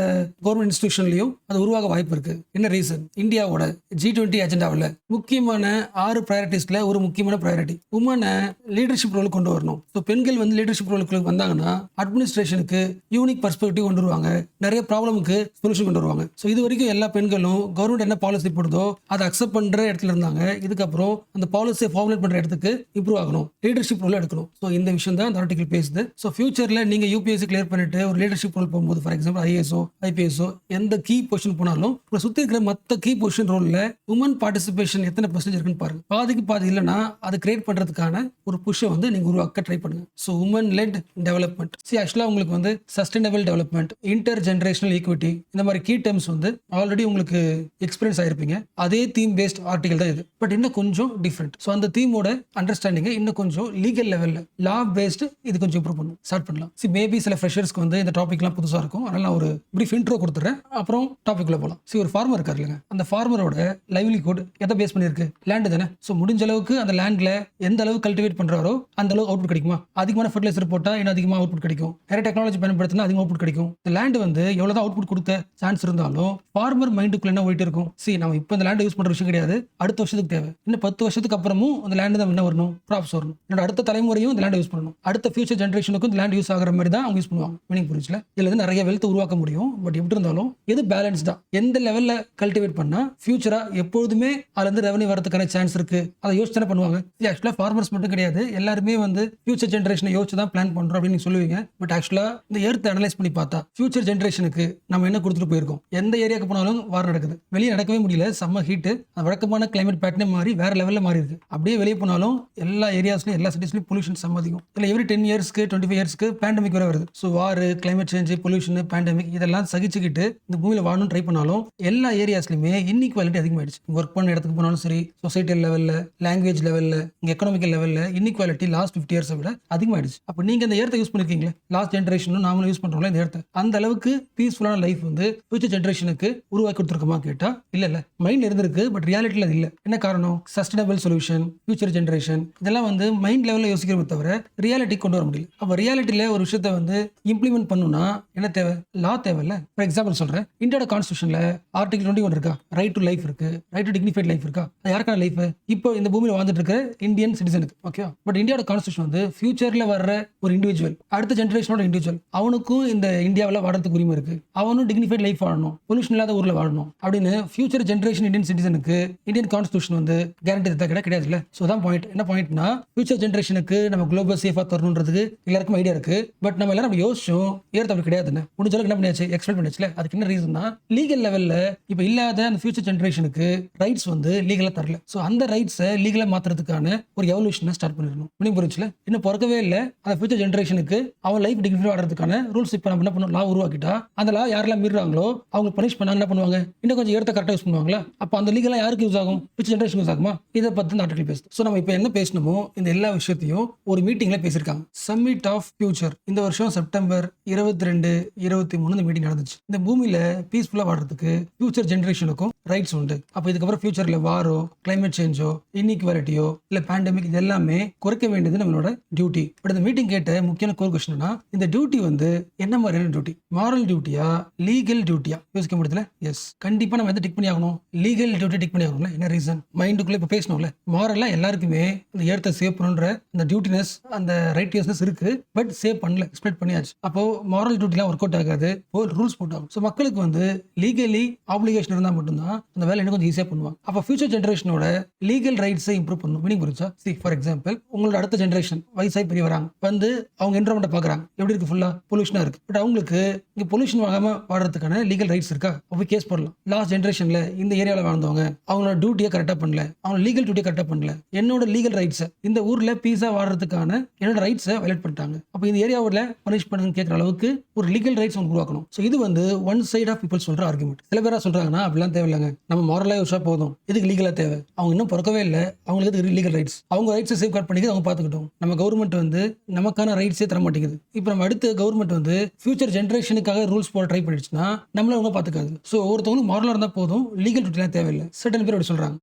கவர்மெண்ட் இன்ஸ்டிடியூஷன்லயும் அது உருவாக வாய்ப்பு இருக்கு. என்ன ரீசன்? இந்தியாவோட G20 அஜெண்டாவில் முக்கியமான 6 ப்ரையாரிட்டிஸ்ல ஒரு முக்கியமான ப்ரையாரிட்டி உமனை லீடர்ஷிப் ரோலுக்கு கொண்டு வரணும். ஸோ பெண்கள் வந்து லீடர்ஷிப் ரோலுக்கு வந்தாங்கன்னா அட்மினிஸ்ட்ரேஷனுக்கு யூனிக் பர்ஸ்பெக்டிவ் கொண்டு வருவாங்க, நிறைய ப்ராப்ளமுக்கு சொல்யூஷன் கொண்டு வருவாங்க. ஸோ இது வரைக்கும் எல்லா பெண்களும் கவர்மெண்ட் என்ன பாலிசி போடுதோ அதை அக்செப்ட் பண்ற இடத்துல இருந்தாங்க. இதுக்கப்புறம் அந்த பாலிசியை ஃபார்முலேட் பண்ற இடத்துக்கு இம்ப்ரூவ் ஆகணும், லீடர்ஷிப் ரோல் எடுக்கணும். ஸோ இந்த விஷயம் தான் இந்த ஆர்டிகல் பேசுது. ஸோ ஃபியூச்சர்ல நீங்க UPSC கிளியர் பண்ணிட்டு ஒரு லீடர்ஷிப் ரோல் போகும்போது, ஃபார் எக்ஸாம்பிள் IASO IPSO எந்த கீ பொசிஷன் போனாலும் உங்களை சுத்தி இருக்கிற மற்ற கீ பொசிஷன் ரோல்ல உமன் பார்ட்டிசிபேஷன் எத்தனை % இருக்குன்னு பாருங்க. பாதிக்கு பாதி இல்லைன்னா அதை கிரியேட் பண்றதுக்கான ஒரு புஷை வந்து நீங்க உருவாக்க ட்ரை பண்ணுங்க. So woman led development. ஆக்சுவலா உங்களுக்கு வந்து sustainable development, intergenerational equity, இந்த மாதிரி கீ டேர்ம்ஸ் வந்து ஆல்ரெடி உங்களுக்கு எக்ஸ்பீரியன்ஸ் ஆயிருப்பீங்க. அதே தீம் பேஸ்ட் ஆர்டிகல் தான் இது, பட் இன்னும் கொஞ்சம் டிஃப்ரெண்ட். ஸோ அந்த தீமோட அண்டர்ஸ்டாண்டிங்கை இன்னும் கொஞ்சம் லீகல் லெவல்ல லா பேஸ்டு இது கொஞ்சம் இம்ப்ரூவ் பண்ணும், ஸ்டார்ட் பண்ணலாம். மேபி சில ஃப்ரெஷர்ஸ்க்கு வந்து இந்த டாபிக்லாம் புதுசாக இருக்கும். அதனால நான் ஒரு பிரீஃப் இன்ட்ரோ கொடுத்துறேன், அப்புறம் டாபிக்ல போகலாம். ஒரு ஃபார்மர் இருக்காரு இல்லைங்க, அந்த ஃபார்மரோட லைவ்லிஹுட் எதை பேஸ் பண்ணியிருக்கு? லேண்டு தானே. ஸோ முடிஞ்ச அளவுக்கு அந்த லேண்ட்ல எந்த அளவு கல்டிவேட் பண்றாரோ அந்த அளவுக்கு அவுட்புட் கிடைக்குமா? அதிகமான ஃபர்டிலைசர் போட்டால் இன்னும் அதிகமாக அவுட்புட் கிடைக்கும். நிறைய டெக்னாலஜி பயன்படுத்தினா அதிகமாக அவுட்புட் கிடைக்கும். இந்த லேண்ட் வந்து எவ்வளோதான் அவுட்புட் கொடுக்க சான்ஸ் இருந்தாலும் ஃபார்மர் மைண்டுக்குள்ள என்ன போயிட்டு இருக்கும்? நம்ம இப்போ இந்த லேண்ட் யூஸ் பண்ற விஷயம் கிடையாது, அடுத்த வருஷத்துக்கு தேவை. இன்னும் 10 வருஷத்துக்கு அப்புறமும் அந்த லேண்ட் தான் என்ன வரணும்? கிராப்ஸ் வரணும். என்னோட அடுத்த தலைமுறையும் இந்த லேண்ட் யூஸ் பண்ணணும். அடுத்த ஃபியூச்சர் ஜென்ரேஷனுக்கும் இந்த லேண்ட் யூஸ் ஆகிற மாதிரி தான் அவங்க யூஸ் பண்ணுவாங்க. மீனிங் புரிஞ்சுல? இதுல இருந்து நிறைய வெல்த் உருவாக்க முடியும். பட் எப்படி இருந்தாலும் எது பேலன்ஸ்டா எந்த லெவல்ல கல்டிவேட் பண்ணா ஃபியூச்சரா எப்பொழுதுமே அதுல இருந்து ரெவன்யூ வரதுக்கான சான்ஸ் இருக்கு, அதை யோசிச்சு தானே பண்ணுவாங்க. ஆக்சுவலா ஃபார்மர்ஸ் மட்டும் கிடையாது, எல்லாருமே வந்து ஃபியூச்சர் ஜென்ரேஷனை யோசிச்சு தான் பிளான் பண்றோம் அப்படின்னு நீங்க சொல்லுவீங்க. பட் ஆக்சுவலா இந்த எர்த் அனலைஸ் பண்ணி பார்த்தா ஃபியூச்சர் ஜென்ரேஷனுக்கு நம்ம என்ன கொடுத்துட்டு போயிருக்கோம்? எந்த ஏரியாவுக்கு போனாலும் வார் நடக்குது, வெளியே நடக்கவே முடியல, செம்ம ஹீட், வழக்கமான கிளைமேட் பேட்டர்னே மாறி வேற லெவல்ல மாறி இருக்கு. அப்படியே வெளியே போனாலும் எல்லா ஏரியாஸ்லயும் எல்லா சிட்டிஸ்லயும் பொல்யூஷன் செம்ம அதிகம். இல்லை எவ்ரி 10 இயர்ஸ்க்கு 25 இயர்ஸ்க்கு பேண்டமிக் வர வருது. ஸோ வார், கிளைமேட் சேஞ்ச், பொல்யூஷன், பேண்டமிக் இதெல்லாம் சகிச்சுக்கிட்டு இந்த பூமியில வாழணும் ட்ரை பண்ணாலும் எல்லா ஏரியாஸ்லயுமே இன்இக்வாலிட்டி அதிகமாயிடுச்சு. ஒர்க் பண்ண இடத்துக்கு போனாலும் சரி, சொசைட்டல் லெவல்ல, லாங்குவேஜ் லெவல்ல, இங்க எக்கனாமிக்கல் லெவல்ல இன்இக்வாலிட்டி லாஸ்ட் 50 இயர்ஸை விட அதிகமாயிடுச்சு. அப்போ நீங்க இந்த ஏர்த்தை யூஸ் பண்ணிருக்கீங்களே, லாஸ்ட் ஜென்ரேஷனும் நாமளும் யூஸ் பண்றோம்ல இந்த ஏர்த்தை, அந்த அளவுக்கு பீஸ்ஃபுல்லான லைஃப் வந்து ஃபியூச்சர் ஜென்ரேஷனுக்கு உருவாக்கி கொடுத்துருக்கோமா கேட்டா இல்ல. மைண்ட் இருந்திருக்கு, பட் ரியாலிட்டியில அது இல்ல. என்ன காரணம்? சஸ்டைனபிள் சொல்யூஷன், ஃபியூச்சர் ஜென்ரேஷன் இதெல்லாம் வந்து மைண்ட் லெவல்ல யோசிக்கிறத தவிர ரியாலிட்டி கொண்டு வர முடியல. அப்ப ரியாலிட்டியில ஒரு விஷயத்தை வந்து இம்ப்ளிமெண்ட் பண்ணணும்னா என்ன தேவை? லா தேவையில்ல. ஃபார் எக்ஸாம்பிள் சொல்றேன், இந்தியாவோட கான்ஸ்டியூஷன்ல ஆர்டிகல் 21 இருக்கா? ரைட் டு லைஃப் இருக்கு, ரைட் டு டிக்னிஃபைட் லைஃப் இருக்கா? அது யாருக்கான லைஃப்? இப்போ இந்த பூமியில வாழ்ந்துட்டு இருக்கிற இந்தியன் சிட்டிசனுக்கு. ஓகே, பட் இந்தியாவோட கான்ஸ்டியூஷன் வந்து ஃபியூச்சர்ல வர்ற ஒரு இண்டிவிஜுவல், அடுத்த ஜென்ரேஷனோட இண்டிவிஜுவல், அவனுக்கும் இந்த இந்தியாவில் வாழறதுக்கு உரிமை இருக்கு, அவனும் டிக்னிஃபைட் லைஃப் வாழணும், பொல்யூஷன் இல்லாத ஊர்ல வாழணும் அப்படின்னு ஃபியூச்சர் ஜென்ரேஷன் இந்தியன் சிட்டிசனுக்கு இந்தியன் கான்ஸ்டியூஷன் வந்து கேரண்டி கிடையாது இல்ல. ஸோ தான் பாயிண்ட். என்ன பாயிண்ட்னா, ஃபியூச்சர் ஜென்ரேஷனுக்கு நம்ம குளோபல் சேஃபா தரணுன்றதுக்கு எல்லாருக்கும் ஐடியா இருக்கு. பட் நம்ம எல்லாரும் அப்படி யோசிச்சோம், ஏற்ற அப்படி கிடையாதுன்னு முடிஞ்ச அளவுக்கு என்ன பண்ணியாச்சு, எக்ஸ்பெக்ட் பண்ணியாச்சுல. அதுக்கு என்ன ரீசன்னா, லீகல் லெவல்ல இப்போ இல்லாத அந்த ஃபியூச்சர் ஜென்ரேஷனுக்கு ரைட்ஸ் வந்து லீகலா தரல. ஸோ அந்த ரைட்ஸை லீகலா மாத்துறதுக்கான ஒரு எவல்யூஷனை ஸ்டார்ட் பண்ணிடணும். மீனிங் புரிஞ்சுல? இன்னும் பிறக்கவே இல்லை, அந்த ஃபியூச்சர் ஜென்ரேஷனுக்கு அவன் லைஃப் டிக்னிஃபை ஆடுறதுக்கான ரூல்ஸ் இப்போ நம்ம என்ன பண்ணுவோம், லா உருவாக்கிட்டா அந்த லா யாரெல்லாம் மீறாங்களோ அவங்க பனிஷ் பண்ணாங்க என்ன பண்ணுவாங்க, இன்னும் கொஞ்சம் ஏற்ற கரெக்டாக யூஸ் பண்ணுவாங்களா? அப்போ அந்த லீகலாம் யாருக்கு யூஸ் ஆகும்? ஃபியூச்சர் ஜென்ரேஷன் யூஸ் ஆகுமா? இதை பத்தி இந்த ஆர்டிகல் பேசுது. ஸோ நம்ம இப்போ என்ன பேசணுமோ இந்த எல்லா விஷயத்தையும் ஒரு மீட்டிங்ல பேசியிருக்காங்க. சம்மிட் ஆஃப் ஃபியூச்சர் இந்த வருஷம் செப்டம்பர் 22, 23 இந்த மீட்டிங் நடந்துச்சு. இந்த பூமியில பீஸ்ஃபுல்லா வாடுறதுக்கு ஃபியூச்சர் ஜென்ரேஷனுக்கும் ரைட்ஸ் உண்டு. அப்போ இதுக்கப்புறம் ஃபியூச்சர்ல வாரோ, கிளைமேட் சேஞ்சோ, இன்இக்வாலிட்டியோ இல்ல பேண்டமிக் இது எல்லாமே குறைக்க வேண்டியது நம்மளோட டியூட்டி. பட் இந்த மீட்டிங் கேட்ட முக்கியமான கோர் கொஸ்டின்னா, இந்த டியூட்டி வந்து என்ன மாதிரியான டியூட்டி? மாரல் டியூட்டியா, லீகல் டியூட்டியா? யோசிக்க முடியல. எஸ், கண்டிப்பா நம்ம எதை டிக் பண்ணி ஆகணும்? லீகல் டியூட்டி டிக் பண்ணி ஆகணும்ல. என்ன ரீசன்? மைண்டுக்குள்ள இப்ப பேசணும்ல. மாரலா எல்லாருக்குமே இந்த ஏர்த்தை சேவ் பண்ணுன்ற அந்த டியூட்டினஸ், அந்த ரைட்டியஸ்னஸ் இருக்கு, பட் சேவ் பண்ணல, எக்ஸ்பெக்ட் பண்ணியாச்சு. அப்போ மாரல் டியூட்டிலாம் ஒர்க் அவுட் ஆகாது, ரூல்ஸ் போட்டாகும். ஸோ மக்களுக்கு வந்து லீகலி ஆப்ளிகேஷன் இருந்தால் மட்டும்தான் அந்த வேலை இன்னும் கொஞ்சம் ஈஸியாக பண்ணுவாங்க. அப்போ ஃபியூச்சர் ஜென்ரேஷனோட லீகல் ரைட்ஸை இம்ப்ரூவ் பண்ணணும். மீனிங் புரிஞ்சா? ஃபார் எக்ஸாம்பிள், உங்களோட அடுத்த ஜென்ரேஷன் வயசாகி பெரிய வராங்க, வந்து அவங்க என்வரன்மெண்ட்டை பார்க்குறாங்க, எப்படி இருக்கு? ஃபுல்லாக பொல்யூஷனாக இருக்கு. பட் அவங்களுக்கு இங்கே பொல்யூஷன் வாங்காமல் வாடுறதுக்கான லீகல் ரைட்ஸ் இருக்கா? அப்போ கேஸ் போடலாம். லாஸ்ட் ஜென்ரேஷன்ல இந்த ஏரியாவில் வாழ்ந்தவங்க அவங்களோட டியூட்டியை கரெக்டாக பண்ணல, அவங்க லீகல் டியூட்டியை கரெக்டாக பண்ணல, என்னோட லீகல் ரைட்ஸை இந்த ஊரில் பீஸா வாடுறதுக்கான என்னோட ரைட்ஸை வயலேட் பண்ணிட்டாங்க, அப்போ இந்த ஏரியாவில் பனிஷ் பண்ணுங்க கேட்குற அளவுக்கு ஒரு லீகல் ரைட்ஸ் அவங்க உருவாக்கணும். ஸோ இது வந்து ஒன் சைட் ஆஃப் பீப்புள் சொல்ற ஆர்குமெண்ட். சில பேரா சொல்றாங்கன்னா அப்படிலாம் தேவையில்லைங்க, நம்ம மாரலா யோசிச்சா போதும், இதுக்கு லீகலா தேவை? அவங்க இன்னும் பிறக்கவே இல்லை, அவங்களுக்கு லீகல் ரைட்ஸ், அவங்க ரைட்ஸை சேஃப் கார்ட் பண்ணிக்க அவங்க பார்த்துக்கிட்டோம். நம்ம கவர்மெண்ட் வந்து நமக்கான ரைட்ஸே தர மாட்டேங்குது. இப்போ நம்ம அடுத்த கவர்மெண்ட் வந்து ஃபியூச்சர் ஜென்ரேஷனுக்காக ரூல்ஸ் போட ட்ரை பண்ணிடுச்சுன்னா நம்மள அவங்க பார்த்துக்காது. ஸோ ஒருத்தவங்களும் மாரலா இருந்தால் போதும், லீகல் டியூட்டிலாம் தேவையில்லை. சர்டன் பேர் அப்படி சொல்றாங்க.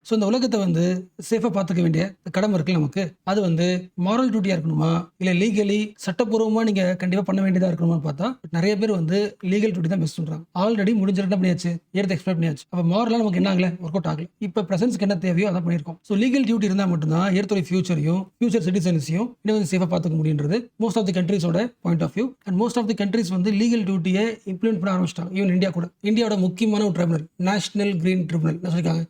ஸோ இந்த உலகத்தை வந்து சேஃபாக பார்த்துக்க வேண்டிய கடமை இருக்குல்ல நமக்கு, அது வந்து மாரல் டியூட்டியாக இருக்கணுமா இல்லை லீகலி சட்டப்பூர்வமாக நீங்கள் கண்டிப்பாக பண்ண வேண்டியதாக இருக்கணுமா பார்த்தா நிறைய பேர் வந்து லீகல் டியூட்டி தான் பெஸ்ட் சொல்கிறாங்க. ஆல்ரெடி முடிஞ்சிருந்தா பண்ணியாச்சு, ஏற்ற எக்ஸ்பெக்ட் பண்ணியாச்சு. அப்போ மாரலாக நமக்கு என்ன ஆகலை, ஒர்க் அவுட் ஆகலை. இப்போ ப்ரெசன்ஸ்க்கு என்ன தேவையோ அதான் பண்ணியிருக்கோம். ஸோ லீகல் டியூட்டி இருந்தால் மட்டும்தான் ஏற்ற ஃபியூச்சரையும் ஃபியூச்சர் சிட்டிசன்ஸையும் இன்னும் கொஞ்சம் சேஃபாக பார்த்துக்க முடியுன்றது மோஸ்ட் ஆஃப் தி கண்ட்ரீஸோட point of view. And most of the countries வந்து லீகல் டியூட்டியை இம்ப்ளிமெண்ட் பண்ண ஆரம்பிச்சிட்டாங்க. ஈவன் இந்தியா கூட. இந்தியாவோட முக்கியமான ஒரு ட்ரிபுனல் நேஷனல் கிரீன் ட்ரிபுனல் சொல்லியிருக்காங்க.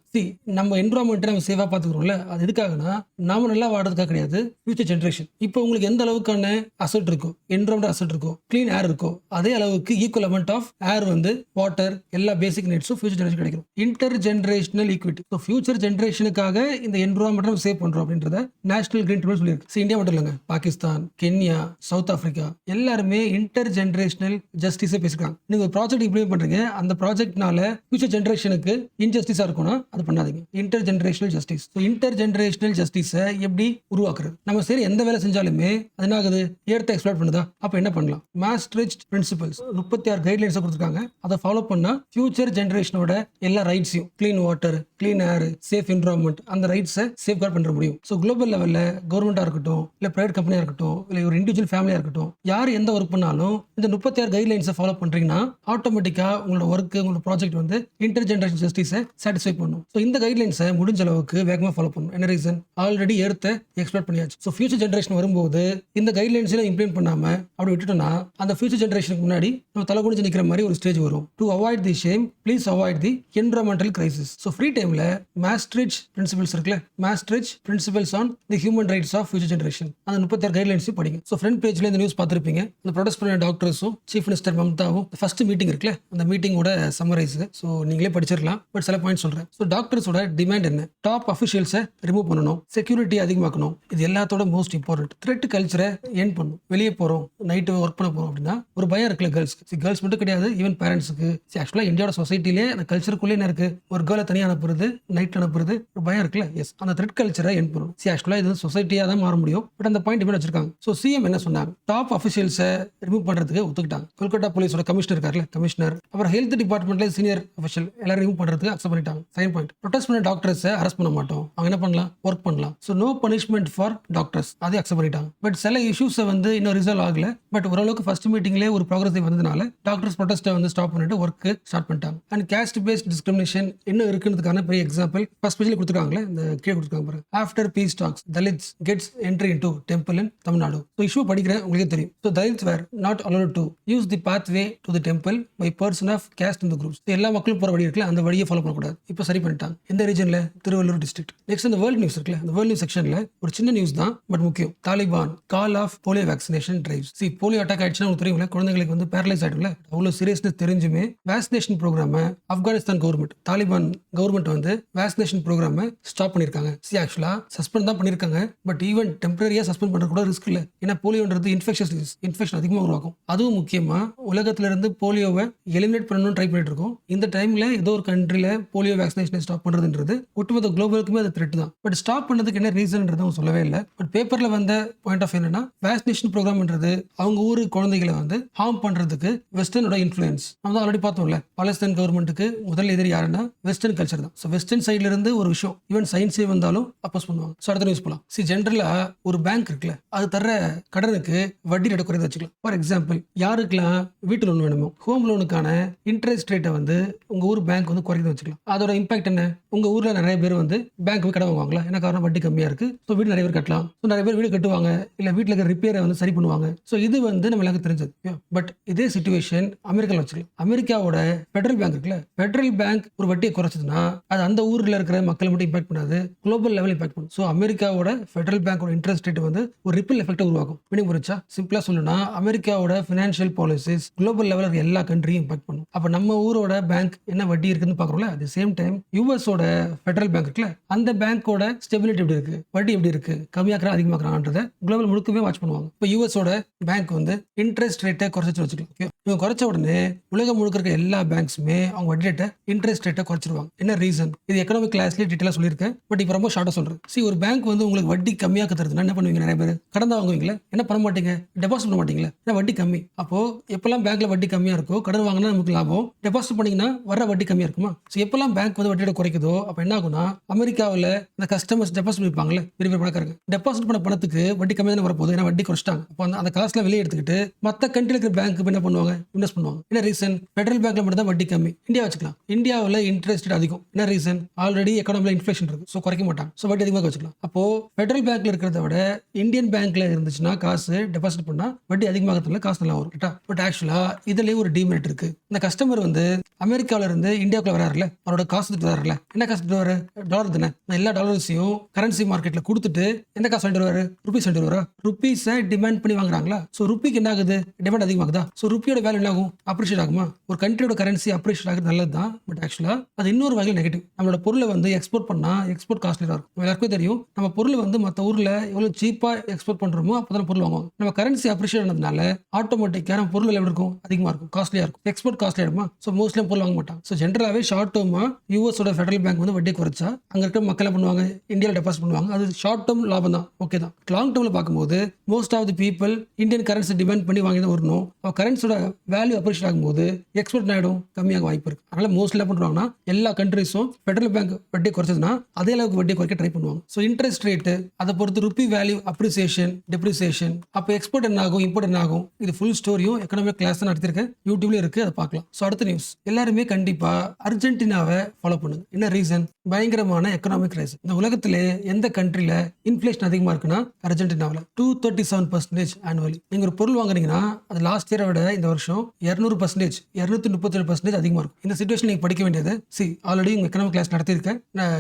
நம்ம என்விரான்மெண்ட்டை நம்ம சேஃபாக பார்த்துக்கிறோம்ல, அது எதுக்காகனா நாம நல்லா வாடுறதுக்காக கிடையாது, ஃபியூச்சர் ஜென்ரேஷன். இப்போ உங்களுக்கு எந்த அளவுக்கான அசெட் இருக்கோ, என்விரான்மெண்ட் அசெட் இருக்கோ, கிளீன் ஏர் இருக்கோ, அதே அளவுக்கு ஈக்குவல் அமௌண்ட் ஆஃப் ஏர் வந்து வாட்டர் எல்லா பேசிக் நீட்ஸும் ஃபியூச்சர் ஜென்ரேஷன் கிடைக்கும். Inter generational equity. So future ஜென்ரேஷனுக்காக இந்த என்விரான்மெண்ட் நம்ம சேவ் பண்றோம் அப்படின்றத நேஷனல் கிரீன் ட்ரிபியூனல் சொல்லியிருக்கு. இந்தியா மட்டும் இல்லைங்க, பாகிஸ்தான், கென்யா, சவுத் ஆப்பிரிக்கா எல்லாருமே இன்டர் ஜென்ரேஷனல் ஜஸ்டிஸை பேசிருக்காங்க. நீங்க ஒரு ப்ராஜெக்ட் இம்ப்ளிமெண்ட் பண்றீங்க, அந்த ப்ராஜெக்ட்னால ஃபியூச்சர் ஜென்ரேஷனுக்கு இன்ஜஸ்டிஸா இருக்கும்னா அது பண்ணாதீங்க. Inter inter generational justice. So inter generational ஜஸ்டிஸை எப்படி உருவாக்குறது? நம்ம சரி எந்த வேலை செஞ்சாலுமே அது என்ன ஆகுது, ஏர்த்தை எக்ஸ்ப்ளோர் பண்ணுதா? அப்போ என்ன பண்ணலாம்? மாஸ்ட்ரிச் பிரின்சிபல்ஸ் 36 கைட்லைன்ஸை கொடுத்துருக்காங்க. அதை ஃபாலோ பண்ணா ஃபியூச்சர் ஜெனரேஷனோட எல்லா ரைட்ஸையும், கிளீன் வாட்டர், கிளீன் ஏர், சேஃப் என்விரான்மெண்ட், அந்த ரைட்ஸை சேஃப் கார்ட் பண்ண முடியும். ஸோ குளோபல் லெவலில் கவர்மெண்ட்டாக இருக்கட்டும், இல்லை பிரைவேட் கம்பெனியாக இருக்கட்டும், இல்லை ஒரு இண்டிவிஜுவல் ஃபேமிலியாக இருக்கட்டும், யார் எந்த ஒர்க் பண்ணாலும் இந்த 36 கைட்லைன்ஸை ஃபாலோ பண்ணுறீங்கன்னா ஆட்டோமேட்டிக்காக உங்களோட ஒர்க்கு, உங்களோட ப்ராஜெக்ட் வந்து இன்டர் ஜெனரேஷன் ஜஸ்டிஸை சாட்டிஸ்ஃபை பண்ணும். ஸோ இந்த கைட்லைன்ஸை முடிஞ்ச அளவுக்கு வேகமாக ஃபாலோ பண்ணணும். என்ன ரீசன்? ஆல்ரெடி ஏர்த்தை எக்ஸ்ப்ளோர் பண்ணியாச்சு. ஸோ ஃபியூச்சர் ஜெனரேஷன் வரும்போது இந்த கைட்லைன்ஸ்லாம் இம்ப்ளிமெண்ட் பண்ணாமல் அப்படி விட்டுட்டோம்னா அந்த ஃபியூச்சர் ஜெனரேஷனுக்கு முன்னாடி நம்ம தலை குனிஞ்சு நிற்கிற மாதிரி ஒரு ஸ்டேஜ் வரும். To avoid the shame, please avoid the environmental crisis. So free டைமில் மாஸ்ட்ரிச் பிரின்சிபல்ஸ் இருக்குல்ல, Maastricht principles on the human rights of future generation, அந்த 36 கைட்லைன்ஸையும் படிங்க. ஸோ ஃப்ரண்ட் பேஜ்ல இந்த நியூஸ் பார்த்துருப்பீங்க. அந்த ப்ரொடெஸ்ட் பண்ண டாக்டர்ஸும் சீஃப் மினிஸ்டர் மம்தாவும் ஃபர்ஸ்ட் மீட்டிங் இருக்குல்ல, அந்த மீட்டிங்கோட சம்மரைஸ். ஸோ நீங்களே படிச்சிடலாம், பட் சில பாயிண்ட் சொல்றேன். ஸோ டாக்டர்ஸோட டிமாண்ட் என்ன? டாப் அஃபிஷியல்ஸை ரிமூவ் பண்ணணும், செக்யூரிட்டி அதிகமாக்கணும். இது எல்லாத்தோட மோஸ்ட் இம்பார்ட்டன்ட். த்ரெட் கல்ச்சரை ஏன் பண்ணும். வெளியே போறோம், நைட்டு ஒர்க் பண்ண போறோம் அப்படின்னா ஒரு பயம் இருக்குல்ல கேர்ள்ஸ்க்கு. கேர்ள்ஸ் மட்டும் கிடையாது, ஈவன் பேரண்ட்ஸுக்கு. ஆக்சுவலாக இந்தியாவோட சொசைட்டிலே அந்த கல்ச்சருக்குள்ளே என்ன இருக்கு, ஒரு கேர்ளை தனியாக அனுப்புறது, நைட் அனுப்புறது, ஒரு பயம் இருக்குல்ல. எஸ், அந்த த்ரெட் கல்ச்சரை என் பண்ணும். ஆக்சுவலாக இது சொசைட்டியாக தான் மாற முடியும், பட் அந்த பாயிண்ட் இப்படி வச்சிருக்காங்க. ஸோ சிஎம் என்ன சொன்னாங்க? டாப் அஃபிஷியல்ஸை ரிமூவ் பண்றதுக்கு ஒத்துக்கிட்டாங்க. கொல்கத்தா போலீஸோட கமிஷனர் இருக்காருல்ல, கமிஷனர், அப்புறம் ஹெல்த் டிபார்ட்மெண்ட்ல சீனியர் அஃபிஷியல் எல்லாரும் ரிமூவ் பண்றதுக்கு அக்செப்ட் பண்ணிட்டாங்க. செகண்ட் பாயிண்ட், ப்ரொடெஸ்ட் பண்ண டாக்டர்ஸை அரெஸ்ட் பண்ண மாட்டோம், அவங்க என்ன பண்ணலாம், ஒர்க் பண்ணலாம். So no punishment for doctors, அதை அக்செப்ட் பண்ணிட்டாங்க. பட் சில இஷ்யூஸை வந்து இன்னும் ரிசால்வ் ஆகல. பட் ஓரளவுக்கு ஃபர்ஸ்ட் மீட்டிங்லேயே ஒரு ப்ராக்ரஸ் வந்ததுனால டாக்டர்ஸ் ப்ரொடெஸ்ட்டை வந்து ஸ்டாப் பண்ணிட்டு ஒர்க்கு ஸ்டார்ட் பண்ணிட்டாங்க. அண்ட் கேஸ்ட் பேஸ்ட் டிஸ்கிரிமினேஷன் இன்னும் இருக்குன்றதுக்கான பெரிய எக்ஸாம்பிள் ஃபர்ஸ்ட் பேஜ்ல கொடுத்துருக்காங்களே, இந்த கீழே கொடுத்துருக்காங்க பாருங்க. After peace talks Dalits gets entry into temple in Tamil Nadu. So issue படிக்கிறேன், உங்களுக்கே தெரியும். So Dalits were not allowed to use the pathway to the temple by person of caste in the groups. எல்லா மக்களும் போகிற வழி இருக்குல்ல, அந்த வழியை ஃபாலோ பண்ணக்கூடாது. இப்போ சரி பண்ணிட்டாங்க. எந்த ரீஜனில்? திருவள்ளூர் டிஸ்ட்ரிக்ட். நெக்ஸ்ட் இந்த வேர்ல்ட் நியூஸ் இருக்குல்ல, அந்த வேர்ல்ட் நியூஸ் செக்ஷன்ல ஒரு சின்ன நியூஸ் தான், பட் முக்கியம். Taliban call off polio vaccination drives. Polio attack ஆயிடுச்சுன்னா உங்களுக்கு தெரியும்ல, குழந்தைங்களுக்கு வந்து பேரலைஸ் ஆயிடும்ல. அவ்வளோ சீரியஸ்னஸ் தெரிஞ்சுமே வேக்சினேஷன் ப்ரோக்ராமை ஆப்கானிஸ்தான் கவர்மெண்ட், தாலிபான் கவர்மெண்ட் வந்து வேக்சினேஷன் ப்ரோக்ராமை ஸ்டாப் பண்ணியிருக்காங்க. ஆக்சுவலா சஸ்பெண்ட் தான் பண்ணியிருக்காங்க, பட் ஈவன் டெம்பரரியா சஸ்பெண்ட் பண்றது கூட ரிஸ்க் இல்லை. ஏன்னா போலியோன்றது இன்ஃபெக்ஷன் அதிகமாக உருவாக்கும். அதுவும் முக்கியமா உலகத்துல இருந்து போலியோவை எலிமினேட் பண்ணணும்னு ட்ரை பண்ணிட்டு இருக்கோம். இந்த டைம்ல ஏதோ ஒரு கண்ட்ரில போலியோ வேக்சினேஷனை ஸ்டாப் பண்றதுன்றது ஒட்டுமொத்த குளோபலுக்குமே அது த்ரெட் தான். பட் ஸ்டாப் பண்ணதுக்கு என்ன ரீசன்ன்றது அவங்க சொல்லவே இல்லை. பட் பேப்பர்ல வந்த பாயிண்ட் ஆஃப் என்னன்னா, வேக்சினேஷன் ப்ரோக்ராம்ன்றது அவங்க ஊரு குழந்தைகளை வந்து ஹார்ம் பண்றதுக்கு வெஸ்டர்னோட இன்ஃப்ளூயன்ஸ். நம்ம தான் ஆல்ரெடி பார்த்தோம்ல, பாலஸ்தீன் கவர்மெண்ட்டுக்கு முதல் எதிரி யாருன்னா வெஸ்டர்ன் கல்ச்சர் தான். ஸோ வெஸ்டர்ன் சைட்ல இருந்து ஒரு விஷயம், ஈவன் சயின்ஸே வந்தாலும் அப்போஸ் பண்ணுவாங்க. ஸோ அடுத்த நியூஸ் போலாம். ஜென்ரலா ஒரு பேங்க் இருக்குல்ல, அது தர கடனுக்கு வட்டி ரேட்டை குறைந்து வச்சுக்கலாம். ஃபார் எக்ஸாம்பிள், யாருக்கெல்லாம் வீட்டு லோன் வேணுமோ, ஹோம் லோனுக்கான இன்ட்ரெஸ்ட் ரேட்டை வந்து உங்க ஊர் பேங்க் வந்து குறைந்து வச்சுக்கலாம். அதோட இம்பாக்ட் என்ன? உங்க ஊர்ல நிறைய பேர் வந்து பேங்க் போய் கடன் வாங்குவாங்களா? என்ன காரணம்? வட்டி கம்மியா இருக்கு. ஸோ வீடு நிறைய பேர் கட்டலாம். ஸோ நிறைய பேர் வீடு கட்டுவாங்க, இல்ல வீட்டில் இருக்கிற ரிப்பேரை வந்து சரி பண்ணுவாங்க. ஸோ இது வந்து நம்ம எல்லாருக்கும் தெரிஞ்சது. பட் இதே சிச்சுவேஷன் அமெரிக்காவில் வச்சுக்கலாம். அமெரிக்காவோட ஃபெடரல் பேங்க் இருக்குல்ல, ஃபெடரல் பேங்க் ஒரு வட்டியை குறைச்சதுன்னா அது அந்த ஊர்ல இருக்கிற மக்கள் மட்டும் இம்பாக்ட் பண்ணாது, குளோபல் லெவல் இம்பாக்ட் பண்ணும். ஸோ அமெரிக்காவோட ஃபெடரல் பேங்கோட இன்ட்ரெஸ்ட் ரேட் வந்து ஒரு ரிப்பிள் எஃபெக்ட் உருவாக்கும். மீனிங் புரிஞ்சா? சிம்பிளா சொல்லணும்னா, அமெரிக்காவோட ஃபினான்ஷியல் பாலிசிஸ் குளோபல் லெவலில் இருக்க எல்லா கண்ட்ரியும் இம்பாக்ட் பண்ணும். அப்ப நம்ம ஊரோட பேங்க் என்ன வட்டி இருக்குன்னு பாக்குறோம்ல, அட் தி சேம் டைம் யூஎஸோட ஃபெடரல் பேங்க் இருக்குல்ல, அந்த பேங்கோட ஸ்டெபிலிட்டி எப்படி இருக்கு, வட்டி எப்படி இருக்கு, கம்மியாக்குறா அதிகமாக்குறான்றத குளோபல் முழுக்கவே வாட்ச் பண்ணுவாங்க. இப்போ யூஎஸோட பேங்க் வந்து இன்ட்ரெஸ்ட் ரேட்டை குறைச்சு வச்சுக்கலாம். இவங்க குறைச்ச உடனே உலகம் முழுக்க இருக்க எல்லா பேங்க்ஸுமே அவங்க வட்டி ரேட்டை, இன்ட்ரெஸ்ட் ரேட்டை குறைச்சிருவாங்க. என்ன ரீசன்? இது எக்கனாமிக் கிளாஸ்லேயே டீட்டெயிலாக சொல்லியிருக்கேன், பட் இப்போ ரொம்ப ஷார்ட்டாக சொல்றேன். ஒரு பேங்க் வந்து உங்களுக்கு வட்டி கம்மியாக தருதுன்னா என்ன பண்ணுவீங்க? நிறைய பேர் கடன் தான் வாங்குவீங்களா? என்ன பண்ண மாட்டீங்க? டெபாசிட் பண்ண மாட்டீங்களா? ஏன்னா வட்டி கம்மி. அப்போ எப்பெல்லாம் பேங்க்ல வட்டி கம்மியா இருக்கோ, கடன் வாங்கினா நமக்கு லாபம். டெபாசிட் பண்ணீங்கன்னா வர வட்டி கம்மியா இருக்குமா? எப்பெல்லாம் பேங்க் வந்து வட்டியோட குறைக்குதோ அப்ப என்ன ஆகும்னா, அமெரிக்காவில் இந்த கஸ்டமர்ஸ் டெபாசிட் பண்ணிப்பாங்கல்ல, பெரிய பெரிய பணக்காரங்க, டெபாசிட் பண்ண பணத்துக்கு வட்டி கம்மியாக தான் வரப்போகுது. ஏன்னா வட்டி குறைச்சிட்டாங்க. அப்போ அந்த காசுல வெளியே எடுத்துக்கிட்டு மற்ற கண்ட்ரியில் இருக்கிற பேங்க் என்ன பண்ணுவாங்க? இன்வெஸ்ட் பண்ணுவாங்க. என்ன ரீசன்? ஃபெடரல் பேங்க்ல மட்டும் தான் வட்டி கம்மி. இந்தியா வச்சுக்கலாம், இந்தியாவில் இன்ட்ரெஸ்ட் அதிகம். என்ன ரீசன்? ஆல்ரெடி எக்கானமில இன்ஃபிளேஷன் இருக்கு. ஸோ குறைக்க மாட்டாங்க. ஸோ வட்டி அதிகமாக வச்சுக்கலாம். அப்போ ஃபெடரல் பேங்க்ல இருக்கிறத விட இந்தியன் பேங்க்ல இருந்துச்சுன்னா காசு டெபாசிட் பண்ணா வட்டி அதிகமாகிறதுல காசு நல்லா வரும். பட் ஆக்சுவலா இதுலயே ஒரு டிமெரிட் இருக்கு. இந்த கஸ்டமர் வந்து அமெரிக்காவில இருந்து இந்தியாவுக்குள்ள வராருல, அவரோட காசு வராருல, என்ன காசு வர டாலர் தானே. எல்லா டாலர்ஸையும் கரன்சி மார்க்கெட்ல கொடுத்துட்டு எந்த காசு வாங்கிட்டு வருவாரு? ருபீஸ் வாங்கிட்டு வருவா. ருபீஸை டிமாண்ட் பண்ணி வாங்குறாங்களா? ஸோ ருபிக்கு என்ன ஆகுது? டிமாண்ட் அதிகமாகுதா? ஸோ ருப்பியோட வேல்யூ என்ன ஆகும்? அப்ரிஷியேட் ஆகுமா? ஒரு கண்ட்ரியோட கரன்சி அப்ரிஷியேட் ஆகுது நல்லது தான், பட் ஆக்சுவலா அது இன்னொரு வகையில் நெகட்டிவ். நம்மளோட பொருளை வந்து எக்ஸ்போர்ட் பண்ணா எக்ஸ்போர்ட் காஸ்ட்லியா இருக்கும். எல்லாருக்கும் தெரியும், நம்ம பொருள் வந்து மற்ற ஊர்ல எவ்வளவு சீப்பா எக்ஸ்போர்ட் பண்றோமோ அப்பதான் பொருள் வாங்குவாங்க. நம்ம கரன்சி அப்ரிஷியேட் ஆனதுனால ஆட்டோமேட்டிக்கா நம்ம பொருள் எப்படி இருக்கும்? அதிகமா இருக்கும், காஸ்ட்லியா இருக்கும். எக்ஸ்போர்ட் காஸ்ட்லியா இருக்குமா? ஸோ மோஸ்ட்லி பொருள் வாங்க மாட்டாங்க. ஸோ ஜென்ரலாவே ஷார்ட் டேர்மா யூஎஸோட ஃபெடரல் பேங்க் வந்து வட்டி வட்டியை குறைச்சா அங்கே இருக்கிற மக்கள் என்ன பண்ணுவாங்க, இந்தியாவில் டெபாசிட் பண்ணுவாங்க. அது ஷார்ட் டேர்ம் லாபம் தான், ஓகே தான். லாங் டேர்மில் பார்க்கும்போது most of the people Indian currency depend பண்ணி வாங்கி தான் வரணும். கரன்சியோட வேல்யூ அப்ரிஷியேட் ஆகும்போது எக்ஸ்போர்ட் ஆகிடும், கம்மியாக வாய்ப்பு இருக்குது. அதனால் மோஸ்ட்லி என்ன பண்ணுவாங்கன்னா எல்லா கண்ட்ரிஸும் ஃபெடரல் பேங்க் வட்டியை குறைச்சதுன்னா அதே அளவுக்கு வட்டியை குறைக்க ட்ரை பண்ணுவாங்க. ஸோ இன்ட்ரெஸ்ட் ரேட்டு அதை பொறுத்து ருப்பி வேல்யூ அப்ரிசியேஷன் டெப்ரிசியேஷன், அப்போ எக்ஸ்போர்ட் என்ன ஆகும், இம்போர்ட் என்ன ஆகும், இது ஃபுல் ஸ்டோரியும் எக்கனாமிக் கிளாஸ் தான் நடத்திருக்கேன், யூடியூப்லேயும் இருக்குது, அதை பார்க்கலாம். ஸோ அடுத்த நியூஸ், எல்லாருமே கண்டிப்பாக அர்ஜென்டினாவை ஃபாலோ பண்ணுங்க. என்ன ரீசன்? பயங்கரமான எக்கனாமிக் ரைஸ். இந்த உலகத்திலே எந்த கண்ட்ரியில் இன்ஃப்ளேஷன் அதிகமாக இருக்குன்னா அர்ஜென்டினாவில் 237% ஆனுவலி. நீங்கள் ஒரு பொருள் வாங்குறீங்கன்னா அது லாஸ்ட் இயரை விட இந்த வருஷம் 200%, 237% அதிகமாக இருக்கும். இந்த சிச்சுவேஷன் நீங்கள் படிக்க வேண்டியது ஆல்ரெடி உங்கள் எக்கனாமிக் கிளாஸ் நடத்திருக்கேன்,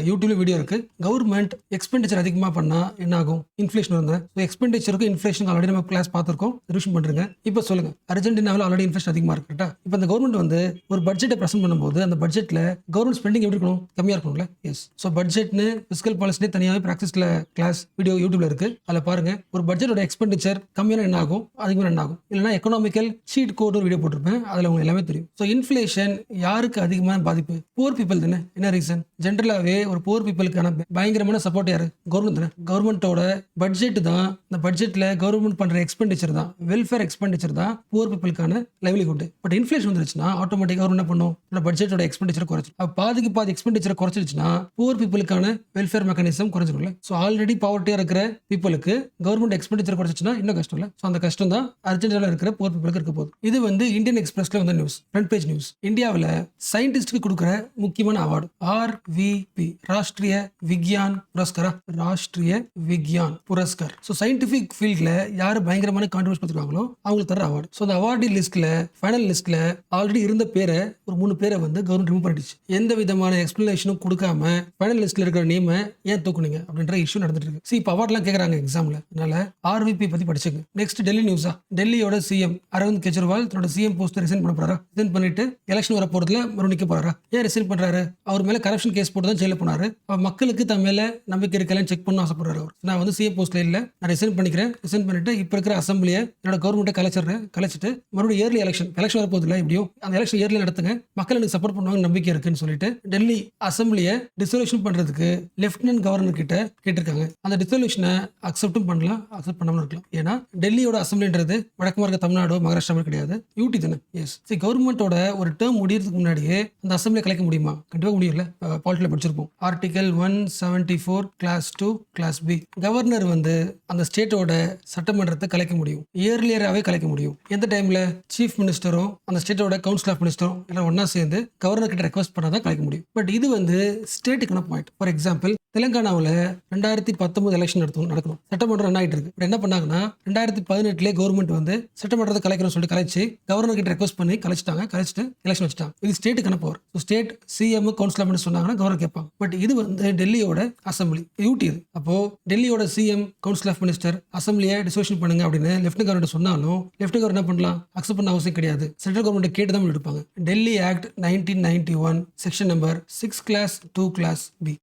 யூடியூப்ல வீடியோ இருக்கு. கவர்மெண்ட் எக்ஸ்பெண்டிச்சர் அதிகமாக பண்ணால் என்ன ஆகும், இன்ஃப்ளேஷன் வந்து எக்ஸ்பெண்டிச்சருக்கு இன்ஃப்ளேஷன் ஆல்ரெடி நம்ம கிளாஸ் பார்த்துருக்கோம், ரிவிஷன் பண்ணுறேங்க. இப்போ சொல்லுங்க, அர்ஜென்டினாவில் ஆல்ரெடி இன்ஃப்ளேஷன் அதிகமாக இருக்கு கரெக்டா? இப்போ இந்த கவர்மெண்ட் வந்து ஒரு பட்ஜெட்டை ப்ரெசென்ட் பண்ணும்போது அந்த பட்ஜெட்டில் கவர்மெண்ட் ஸ்பெண்டிங் எப்படி இருக்கணும், கம்மியாக இருக்கணும்ல. எஸ், ஸோ பட்ஜெட்னு ஃபிஸ்கல் பாலிசினே தனியாகவே ப்ராக்டிஸில் கிளாஸ் வீடியோ யூடியூப்ல இருக்கு, அதில் பாருங்க. ஒரு பட்ஜெட்டோட எக்ஸ்பெண்டிச்சர் கம்மியான என்ன ஆகும், அதிகமாக என்ன ஆகும். இல்லைனா எக்கனாமிக்கல் ஷீட் கோட் ஒரு வீடியோ போட்டிருப்பேன், அதில் உங்களுக்கு எல்லாமே தெரியும். ஸோ இன்ஃப்ளேஷன் யாருக்கு அதிகமான பாதிப்பு? புவர் பீப்பிள் தானே. என்ன ரீசன்? ஜென்ரலாகவே ஒரு புவர் பீப்புளுக்கான பயங்கரமான சப்போர்ட் யாரு? கவர்மெண்ட் தானே. கவர்மெண்ட்டோட பட்ஜெட் தான், இந்த பட்ஜெட்டில் கவர்மெண்ட் பண்ணுற எக்ஸ்பெண்டிச்சர் தான், வெல்ஃபேர் எக்ஸ்பெண்டிச்சர் தான் புவர் பீப்புளுக்கான லைவ்லிஹுட். பட் இன்ஃப்ளேஷன் வந்துருச்சுன்னா ஆட்டோமேட்டிக்காக கவர்மெண்ட் என்ன பண்ணும், பட்ஜெட்டோட எக்ஸ்பெண்டிச்சர் குறைச்சு. பாதிக்கு பாதி எக்ஸ்பெண்டிச்சர் குறைச்சிருச்சுன்னா புவர் பீப்புளுக்கான வெல்ஃபேர் மெக்கானிசம் குறைஞ்சிரும்ல. ஸோ ஆல்ரெடி பாவர்ட்டியாக இருக்கிற பீப்புளுக்கு கவர்மெண்ட் எக்ஸ்பெண்டிச்சர் குறைச்சிச்சுன்னா இன்னும் கஷ்டம் இல்லை. ஸோ அந்த கஷ்டம் தான் அர்ஜென்டினாவில் இருக்கிற புவர் பீப்புளுக்கு இருக்க போகுது. இது வந்து இந்தியன் எக்ஸ்பிரஸ்ல வந்த நியூஸ், ஃப்ரண்ட் பேஜ் நியூஸ். இந்தியாவில் சயின்டிஸ்டுக்கு கொடுக்குற முக்கியமான அவார்டு RVP, ராஷ்டிரிய விக்யான் புரஸ்கார். ராஷ்டிரிய விக்யான் புரஸ்கார். ஸோ சயின்டிஃபிக் ஃபீல்டில் யார் பயங்கரமான கான்ட்ரிபியூஷன் கொடுத்துருக்காங்களோ அவங்களுக்கு தர அவார்டு. ஸோ அந்த அவார்டி லிஸ்ட்ல ஃபைனல் லிஸ்ட்ல ஆல்ரெடி இருந்த பேரை ஒரு 3 பேரை வந்து கவர்மெண்ட் ரிமூவ் பண்ணிடுச்சு. எந்த விதமான எக்ஸ்பிளனேஷனும் கொடுக்காம ஃபைனல் லிஸ்ட்ல இருக்கிற நேமை ஏன் தூக்குனீங்க அப்படின்ற இஷ்யூ நடந்துட்டு இருக்கு. இப்போ அவார்ட்லாம் கேட்குறாங்க எக்ஸாம்ல, அதனால RVP பத்தி படிச்சுங்க. நெக்ஸ்ட் டெல்லி நியூஸா, டெல்லியோட சிஎம் அரவிந்த் கெஜ்ரிவால் தன்னோட சிஎம் போஸ்ட் ரிசைன் பண்ண போறாரா? ரிசைன் பண்ணிட்டு எலெக்ஷன் வர போறதுல மறுபடியும் நிக்க போறாரா? ஏன் ரிசைன் பண்றாரு? அவர் மேல கரப்ஷன் கேஸ் போட்டு தான் ஜெயில போனாரு. மக்களுக்கு தன் மேல நம்பிக்கை இருக்கலன்னு செக் பண்ண ஆசைப்படுறாரு. அவர் நான் வந்து சிஎம் போஸ்ட்ல இல்ல, நான் ரிசைன் பண்ணிக்கிறேன், ரிசைன் பண்ணிட்டு இப்ப இருக்கிற அசம்பிளியை என்னோட கவர்மெண்ட்டை கலைச்சிட்டு மறுபடியும் இயர்லி எலெக்ஷன் வர போதில்ல, எப்படியும் அந்த எலெக்ஷன் இயர்லி நடத்துங்க, மக்கள் எனக்கு சப்போர்ட் பண்ணுவாங்க நம்பிக்கை இருக்குன்னு சொல்லிட்டு டெல்லி அசம்பிளியை டிசொல்யூஷன் பண்றதுக்கு லெப்டினன்ட் கவர்னர் கிட்ட கேட்டிருக்காங்க. அந்த டிசொல்யூஷனை அக்செப்டும் பண்ணலாம், அக்செப்ட் பண்ணாம இருக்கலாம். ஏன்னா டெல்லியோட அசம்பிளின்றது வடக்கு இருக்க தமிழ்நாடு மகாராஷ்டிரா கிடையாது, யூடி தானே. எஸ், கவர்மெண்டோட ஒரு டேர்ம் முடியறதுக்கு முன்னாடியே அந்த அசம்பிளியை கலைக்க முடியுமா? கண்டிப்பா முடியல. பாலிட்டில படிச்சிருப்போம், article 174 clause 2 clause B. Governor வந்து அந்த ஸ்டேட்டோட சட்டமன்றத்தை கலைக்க முடியும், இயர்லியராகவே கலைக்க முடியும். எந்த டைம்ல சீஃப் மினிஸ்டரும் அந்த ஸ்டேட்டோட கவுன்சில் ஆஃப் மினிஸ்டரும் எல்லாம் ஒன்னா சேர்ந்து கவர்னர் கிட்ட ரெக்வஸ்ட் பண்ணாதான் கலைக்க முடியும். பட் இது வந்து ஸ்டேட்டுக்கான பாயிண்ட். ஃபார் எக்ஸாம்பிள் தெலுங்கானாவில் 2019 எலெக்ஷன் நடக்கணும், சட்டமன்றம் ரன் ஆகிட்டு இருக்கு. என்ன பண்ணாங்கன்னா 2018 கவர்மெண்ட் வந்து சட்டமன்றத்தை கலைக்கணும்னு சொல்லிட்டு கலைச்சு கவர்னர் கிட்ட ரெக்வஸ்ட் பண்ணி கலைச்சிட்டு எலெக்ஷன் வச்சுட்டாங்க. இது ஸ்டேட்டுக்கான power. State CM council of minister சொன்னாங்கன்னா கவர்னர் கேட்பாங்க. பட் இது வந்து டெல்லியோட அசம்பிளி, யூடி. இது அப்போ டெல்லியோட சிஎம் கவுன்சில் ஆஃப் மினிஸ்டர் அசம்பிளியை டிசொல்யூஷன் பண்ணுங்க அப்படின்னு லெப்டினன்ட் கவர்னர் சொன்னாலும் லெப்டினன்ட் கவர்னர் என்ன பண்ணலாம், அக்செப்ட் பண்ண அவசியம் கிடையாது. சென்ட்ரல் கவர்மெண்ட் கேட்டு தான் எடுப்பாங்க. Delhi act 1991 section number 6 clause 2 clause B.